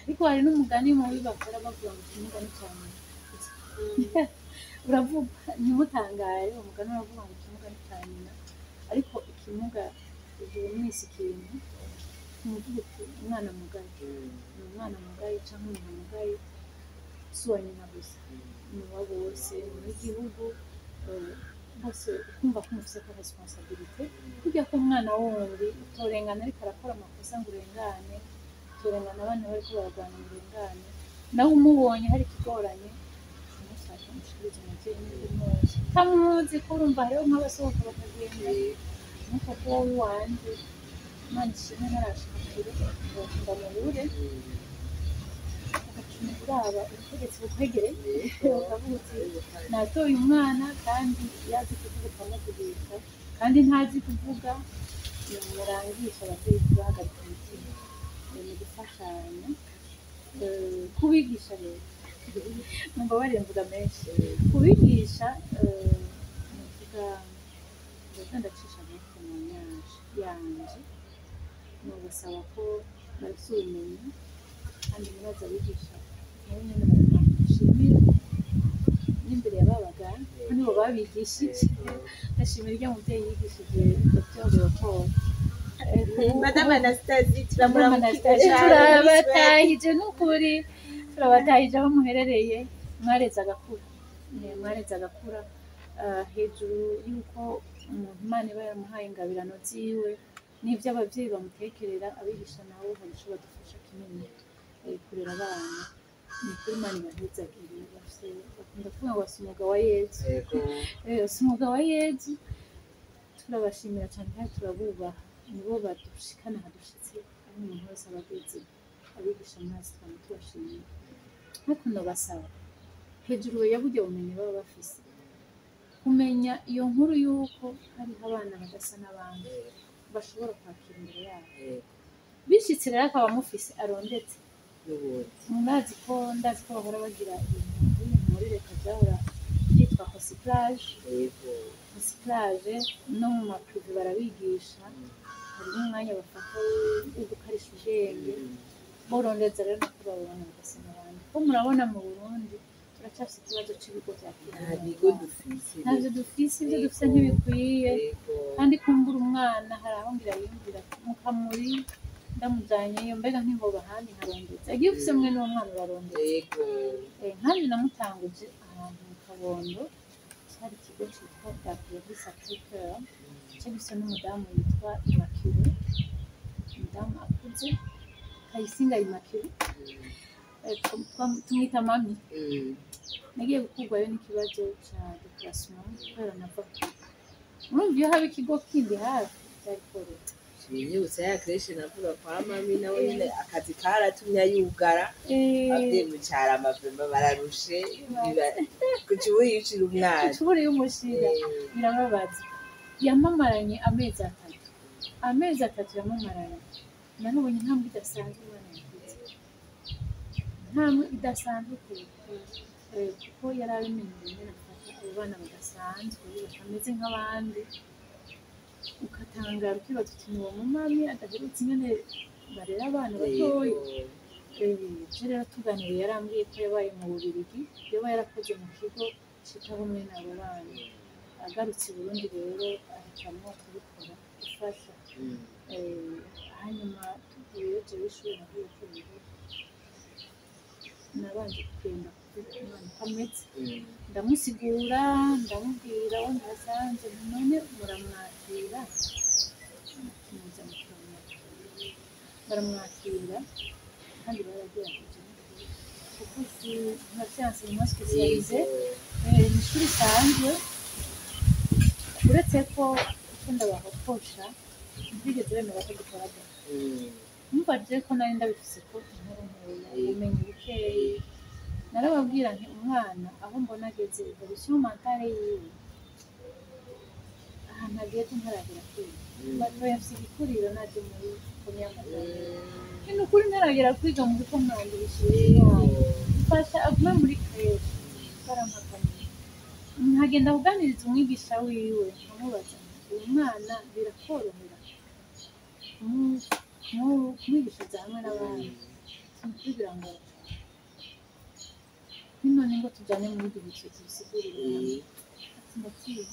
ariko hari n'umugani mubi bakora bavuga ngo ikimuga ni cyane uravuga ntimutangare umugani uravuga ngo ikimuga ni cya nyina ariko ikimuga ujuru mwisi ikintu umuvuga uti umwana mugaye ni umwana mugaye cyangwa umuntu mugaye si uwa nyina gusa ni uwa bose ni uw'igihugu bose ukumva ko umufise ko responsabilité kujya ko umwana wundi utorengana ariko arakora amakosa ngo urengane utorengana abana bariko baragwana ngo urengane nawe umubonye hari ikigoranye umusaka umushikiriza umuvyeyi n'umunsi utamuzi ko urumva hariho nk'abasohoka bakagenda nuko ko wowe wanje Imana ishimwe ntarashika kure ndamubure agacuma uraba ubutegetsi bukwegereye ukavuga uti natoye umwana kandi yazi kuvuga ukamuvugika kandi ntazi kuvuga murangisha abavyeyi kubahagarika umutima mu gufashanya kubigisha rero numva barenvuga menshi kubigisha nuvuga ndaza ndacisha amaboko mu yanje nubasaba ko bafise ubumenyi kandi nibaza abigisha nabo nyene bashimira n'imbere y'ababagana ko nibo babigishije ndashimira irya muvyeyi yigishije Dr Leopold Madame Anastasie turamuramukije turabatahije n'ukuri turabatahije aho muherereye mwareze agakura hejuru y'uko umuntu Imana iba yaramuhaye ingabirano ziwe n'ibyo abavyeyi bamutekerera abigisha nabo hari ico badufasha kinini kurera abana ni kuri Imana ibahezagire bakunda kuvuga ngo si umwuga wa Yezu si umwuga wa Yezu turabashimira cyane kandi turabubaha nibo badushikana hadushitse aho umuntu wese aba ageze abigisha amazi twama tubashimira ariko ndabasaba hejuru ya burya bumenyi baba bafise kumenya iyo nkuru y'uko hariho abana badasa n'abandi bashobora kwakira imbere yabo bishitse rero akaba amufise arondetse ndazi ko bahora bagira ibintu muri leta byahora byitwa hosiplage no mu maprive barabigisha hari n'umwanya bafata wo gukarisha ubwenge borondeza rero no kubabona badasa n'abandi ko murabona mu Burundi turacyafise ikibazo cy'ibigo vya ntabyo dufise ibyo dufise ntibikwiye kandi kumbura umwana hari aho ngira yiyumvira mukamuri ndamujyanyeyo mbega ntihoba ahandi nkarondetse agiye ufise mwe n'uwo mwana urarondetse kandi namutanguje ahantu mu Kabondo cyari ikigo cyitwa Gabriel Sacré-Cœur cyo gisa n'umudamu yitwa Immaculée umudamu akuze Kayisinga Immaculée tumwita mami nagiye gukurwayo n'ikibazo cya déplacement kubera nava urumva iyo haba ikigo kindi hafi byari koroha Binyibutsa ya creche navuga kwa mami nawe nyine akazi karatumye yugara abye mu cyara amavema bararushe ku kiburi yicira umwana kiburi y'umushira birababaza yamamaranye amezi atatu yamamaranye nanubonye ntabwo idasanzwe umwana yagize ntabwo idasanzwe kuko yari abimenyereye nafata abo bana badasanzwe batameze nk'abandi ukatangara ukibaza uti uwo mumami adaherutse nyene barera abana batoya. Je rero tuganiriye yarambwiye ko yabaye mu Bubiligi, yoba yarakoze mu kigo citaho mwene abo bana. Agarutse i Burundi rero ahitamwo kubikora gufasha. Hanyuma tuvuyeyo jewe ishuri nagiye kwiga, nabanje kugenda kubwira umwana uko ameze, ndamusigura ndamubwira aho ndasanze, none muramwakira? Muza mukamwakira. Baramwakira kandi baragerageje kuko si nka siyanse ni spécialisé, ni ishuri risanzwe, uretse ko icyo ndabahokosha ntibigeze bemera ko dukorana. Mubajije ko nari ndabifise ko inkuru nkeya, ubumenyi bukeyi, narababwira nti umwana aho mbona ageze evolution mentale yiwe ahantu ageze ntaragera kwiga, batoya afise igikuriro naje muri première maternelle, ni ukuri ntaragera kwiga mu bigo mwandikishije mfasha agume muri crèche barampakaniye. Nkagenda kuganiriza umwigisha wiwe nkamubaza uyu mwana birakorohera kumwigishiriza hamwe n'abandi, sinkugira ngo none ngo tujyane muri division tubisigurire hamwe, ndatinya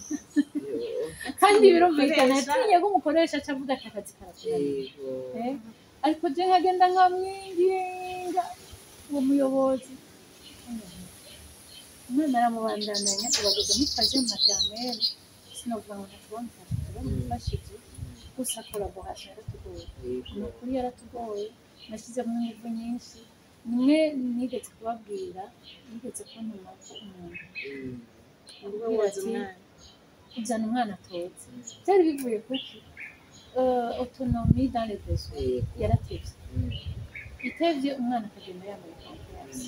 kandi birumvikana yatinye ko umukoresha aca avuga ati akazi karakunaniye, ariko je nkagenda nkamwinginga uwo muyobozi. Umwana aramubandanya ubageze muri troisième maternelle, sinovuga ngo ntakibamufasha, baramufashije gusa collaboration yaratugoye, ni ukuri yaratugoye, nashyizemo ingufu nyinshi. Nimwe nigeze kubabwira, nigeze kuntuma ko umuntu ubwira ati uzana umwana atotse, byari bivuye kuki autonomie dans les besoins yaratevye, itevye umwana akagenda yambaye pampers,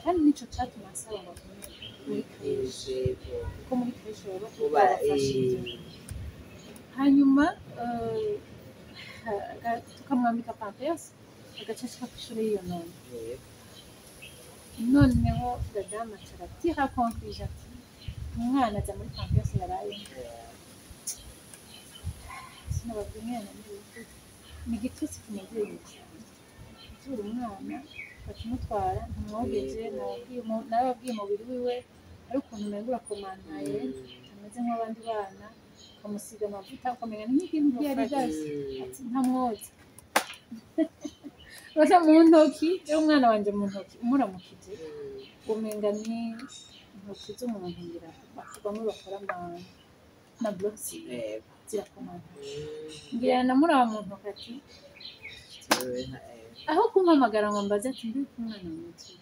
kandi nico catuma asaba ngo muri crèche, kuko muri crèche baba babafashije. Hanyuma tukamwambika pampers agaca ashika kw'ishure yiyonona. Noneho dadamu aca aratira conclusion ati umwana aza muri pampers yaraye, sinababwira umwana ni igitutsi kimugwiriye cyane, kuzura umwana bakimutwara ntamwogeje, nababwiye umubiri wiwe ari ukuntu umenga urakomantaye, ameze nk'abandi bana, ukamusiga amavuta ukamenya nk'ikintu byari gase, ati ntamwoza baca mu ntoki, rero umwana wanje mu ntoki umuramukije umenga ni intoki z'umuntu ngira bamwe bakora na blocks zirakomana, ngira namuraba mu ntoki ati aho kumpamagara ngo mbaze ati ndi kumwana muto,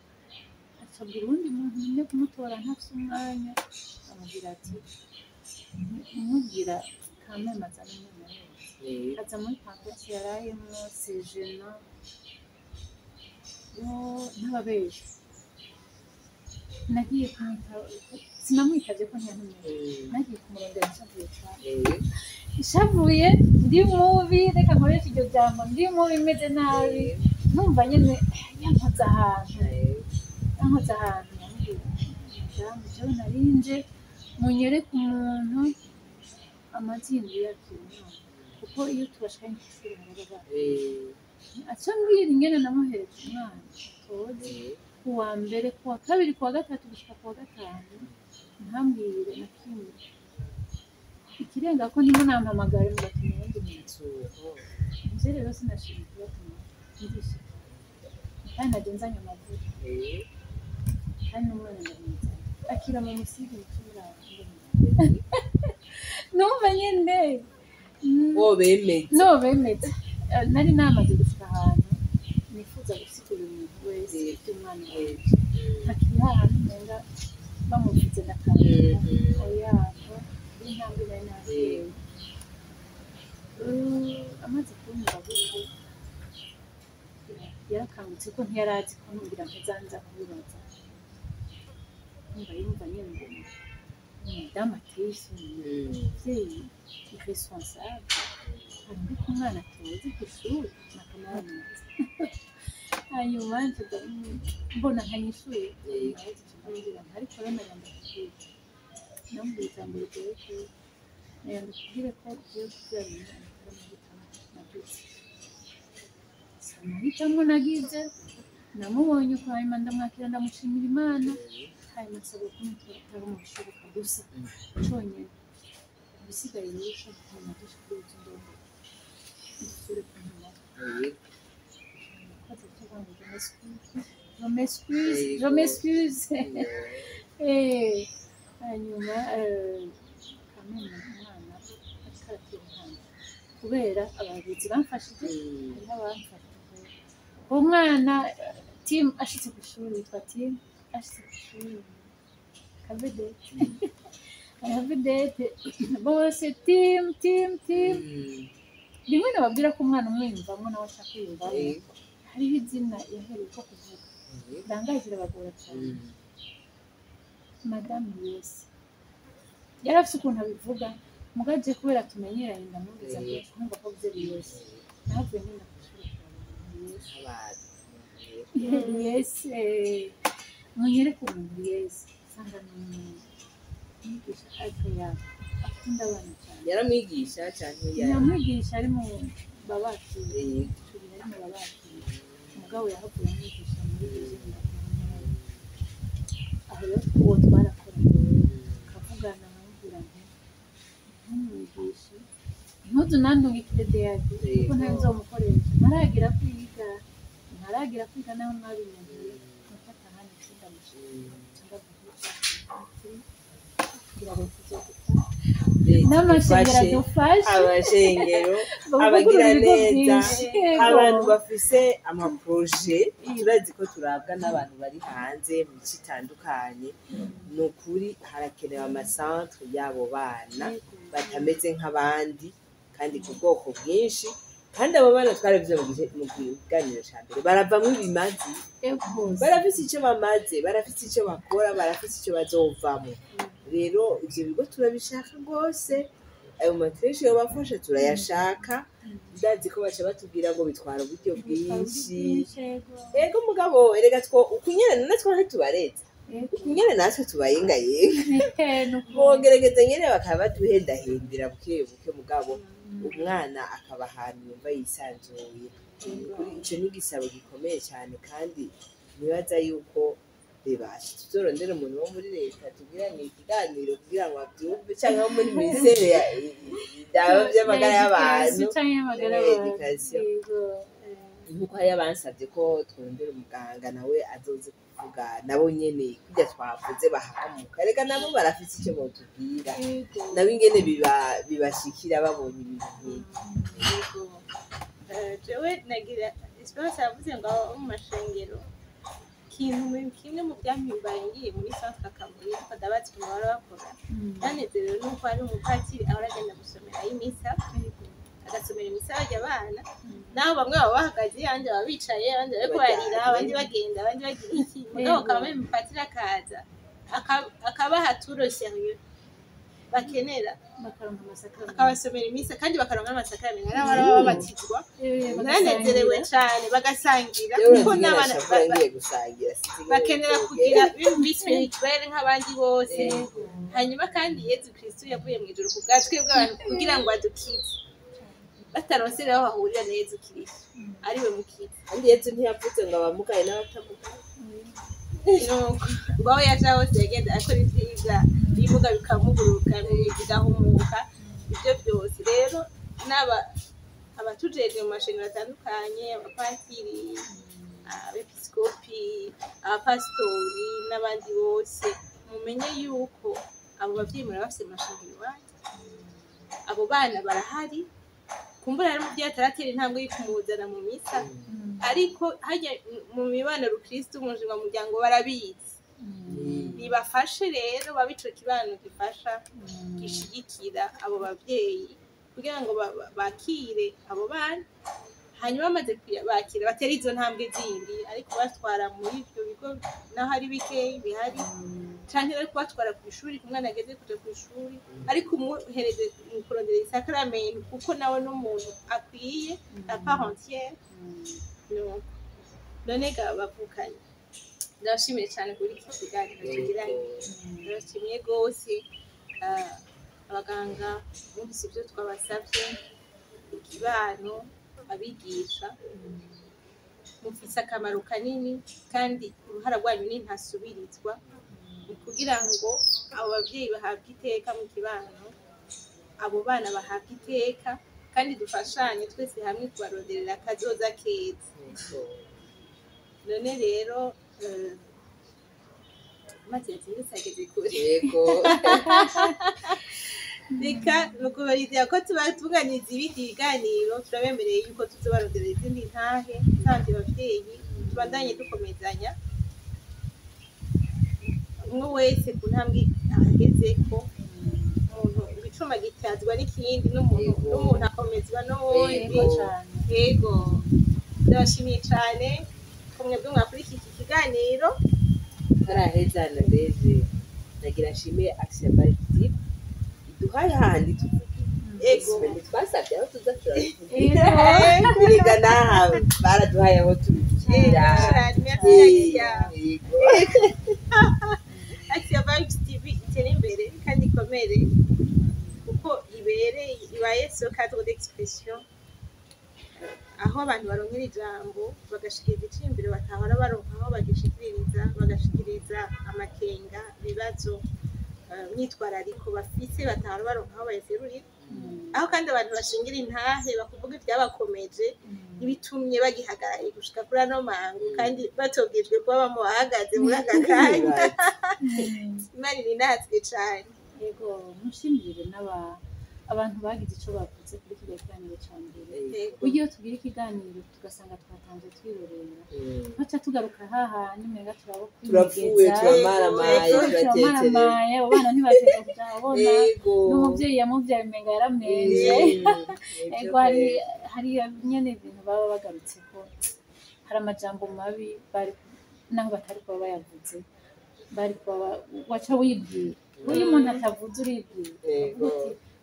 acabwira uwundi muntu nyine kumutora ntafise umwanya, amubwira ati umubwira kameme azana umwana wese, aza muri pampers yarayemwo, c'est gênant, ntababesha. Nagiye kumwitaho, sinamwitavye ko ntiyantumye, nagiye kumurondera ishavuye cane, ishavuye ndi mubi, reka nkoresha iryo jambo, ndi mubi meze nabi, numva nyene yankoze ahantu, yambwira mudamu jewe narinje munyereke umuntu amazina yakiriye, kuko iyo tubashikanye kw'ishure barababara, aca mbwira ingene namuhereje umwana atoze kuwa mbere, kuwa kabiri, kuwa gatatu gushika kuwa gatanu, ntambwire na kimwe. Ikirenga ko ntimunampamagare mugatuma uwundi muntu, nje rero sinashimye kubatuma ndishika, kandi naje nzanye amavuta, kandi n'umwana ndamwizanye akira mu musigi mucura numva nyene bemeze nari namaze gushika ahantu nifuza gusigura umuntu wese iby'umwana wanje, akiri hahandi umenga bamuvuze n'akantu oyako intambwe nari nateye. Amaze kunyura gutyo yarakangutse ko ntiyari azi ko ntugira ntazanza kubibaza, yumva nyene ngo umudamu ateye isoni, umuvyeyi irresponsable, ari ko umwana atoze kw'ishuri nakamaramuzi. Hanyuma mbona nkanyishuye, ariko remera ndakubwira, namubwira ijambo rigoye cyane, ndakubwire ko ugiye kubyara umwana nabyutse amahitamo nagize namubonye uko hanyuma ndamwakira ndamushimira Imana hanyuma nsabwa kumutwara mu bishoboka gusa cyonyine ibisigaye rero ushaka amagisha kuri izo ndongo isure kumenya je m'excuse hanyuma kamenya umwana akaratira hano kubera abayobozi bamfashije hariho abamfashije umwana Tim ashitse ku ishuri yitwa Tim ashitse ku ishuri kavedete bose Tim rimwe nababwira ko umwana umwiyumvamo nawe ashaka kwiyumvamo hariho izina yahereye ko kuvuga ndangaje irabagora cyane Madame Yesi yari afite ukuntu abivuga mugaje kubera tumenyeranye ndamubwiza kumva ko avuze Yesi navuye nyine ku ishuri Yesi munyereke umuntu Yesi sanga n'umwigisha ariko akunda abana cyane yaramwigisha cyane yamwigisha ari mu babaki ari mu babaki umugabo yahavuye amwigisha muri Virginia aho rero uwo twarakoranye kavugana namubwira nti ntumwigishe ntuzu nandungikire deyadi kuko ntayo nzomukoresha ntaragira kwiga naho mwabimenye mufata hano sindamushimira cyangwa kugira ngo tuzogufasha n'amashengero dufashe abashengero abagira neza abantu bafise amaproje turazi ko turabwa n'abantu bari hanze mu bice bitandukanye ni ukuri harakenewe amasantre y'abo bana batameze nk'abandi kandi ku bwoko bwinshi kandi abo bana twaravye mu kiganiro ca mbere baravamwo ibimazi barafise icyo bamaze barafise icyo bakora barafise icyo bazovamo rero ivyo bigo turabishaka rwose ayo matreshi yo bafasha turayashaka ndazi ko baca batubwira ngo bitwara uburyo bwinshi ego mugabo erega two ukunyene natwe ntitubareza ukunyene natwe tubayengayenga bogerageza nyene bakaba baduhendahembera buke mugabo umwana akaba ahantu yumva yisanzuye kuri ico ni igisabo gikomeye cyane kandi nibaza yuko bibasha tuzorondera umuntu wo muri leta tugirane ikiganiro kugira ngo abyumve cyangwa muri ministeri y'amagara y'abantu nkuko hari abansabye ko twondera umuganga nawe azoze kuvuga nabo nyene kujya twavuze bahamuka reka nabo barafite icyo botubwira nabo ingene bibashikira babonye ibintu jewe nagira Esperance yavuze ngo mu mashengero kimwe mu byampimbaye ngiye muri Centre Kakamuri ko dabatse mu bakora yanezerewe nuko ari umupatiri ahora agenda gusomera imisa agasomera imisa y'abana naho bamwe baba bahagaze yanje babicaye abandi bariko barira abandi bagenda abandi bagira iki mugabo kama umupatiri akaza akabaha turo sérieux bakenera bakaronka amasakramenti akabasomera imisa kandi bakaronka amasakramenti n'abana babatizwa nanezerewe cyane bagasangira kuko n'abana bakenera kugira une spirituelle nk'abandi bose hanyuma kandi Yesu Kristo yavuye mu ijuru ku bwatwe bw'abantu kugira ngo adukize bataronse rero bahurira na Yesu Kristo ariwe mukiza kandi Yesu ntiyavuze ngo abamugaye n'abatamugaye ngo aho yaje hose yagenda akora ibyiza ibimuga bikamuguruka bigahumuka ibyo byose rero abatujeje mu mashengero atandukanye abapatiri abepiskopi abapasitori n'abandi bose mumenye yuko abo bavyeyi murabafise mu mashengero iwanyu abo bana barahari kumbura hari mu byataratera intambwe y'ukumuzana mu misa ariko hajya mu mibano rukristo umujinga mu muryango barabizi bibafashe rero babico kibano gifasha gishigikira abo bavyeyi kugira ngo bakire abo bana hanyuma bamaze bakira batera izo ntambwe zindi ariko batwara muri ibyo bigo naho hari bikeyi bihari canke ariko batwara ku ishuri kumwana ageze kuja ku ishuri ariko umuhereze mu kurondera isakramentu kuko nawe n'umuntu akwiye la part entière none ga bavukanye ndashimiye cyane kuri iki kiganiro tugiranye ndashimiye gose abaganga bumvise ibyo twabasabye ikibano abigisha bifise akamaro kanini kandi uruhara rwanyu ni ntasubirizwa kugira ngo abo bavyeyi bahabwe iteka mu kibano, abo bana bahabwe iteka kandi dufashanye twese hamwe kubaronderera akazoza keza. None rero maze yazindutse ageze kure. Yego. Reka nukubarizira ko tubatunganyiza ibindi biganiro, turabemereye yuko tuzobaronderera izindi ntahe kandi abavyeyi tubandanye dukomezanya umwe wese ku ntambwe ahagezeko. Umuntu ibicuma gityazwa n'ikindi, n'umuntu akomezwa n'uwundi. Yego, ndabashimiye cane ko mwebwe mwakurikira iki kiganiro. Taraheza na Deje nagira nshimire Action Bari duhaye handi ego twasabye aho tuza turiga naha baraduhaye aho tubikira. Action Bari TV itera imbere kandi ikomere kuko ibaye so cadre d'expression, aho abantu baronkera ijambo bagashikiriza icimbiro batahora baronka aho bagishikiriza, bagashikiriza amakenga, ibibazo, myitwarariko bafise batahora baronka aho bayaserurira, aho kandi abantu bashingira intahe bakuvuga ibyabakomeje ibitumye bagihagarariye gushika kuri ano mango kandi batobwejwe kuba bahagaze muri aka kanya. Imana irinahazwe cane. Yego, mushimire abantu bagize ico bavuze kuri kiriya kiganiro ca mbere. Iyo tugira ikiganiro tugasanga twatanze twirorera, baca tugaruka hahandi umenga turapfuye, turamaramaye, turamaramaye, abo bana ntibateka kuja babona n'umuvyeyi yamuvyaye umenga yaramwenje. Ego, hari nyene ibintu baba bagarutseko, hari amajambo mabi naho batari kuba bayavuze, bari kuba waca wibwira. Uyu umuntu atavuze uribwira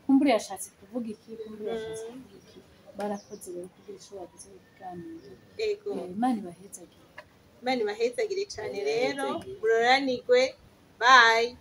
kumbura yashatse kuvuga iki, kumbura yashatse kuvuga iki. Barakoze rero kugira ico bavuze mu kiganiro. Ego, Imana ibahezagire. Imana ibahezagire cane rero, muroranirwe. Bye.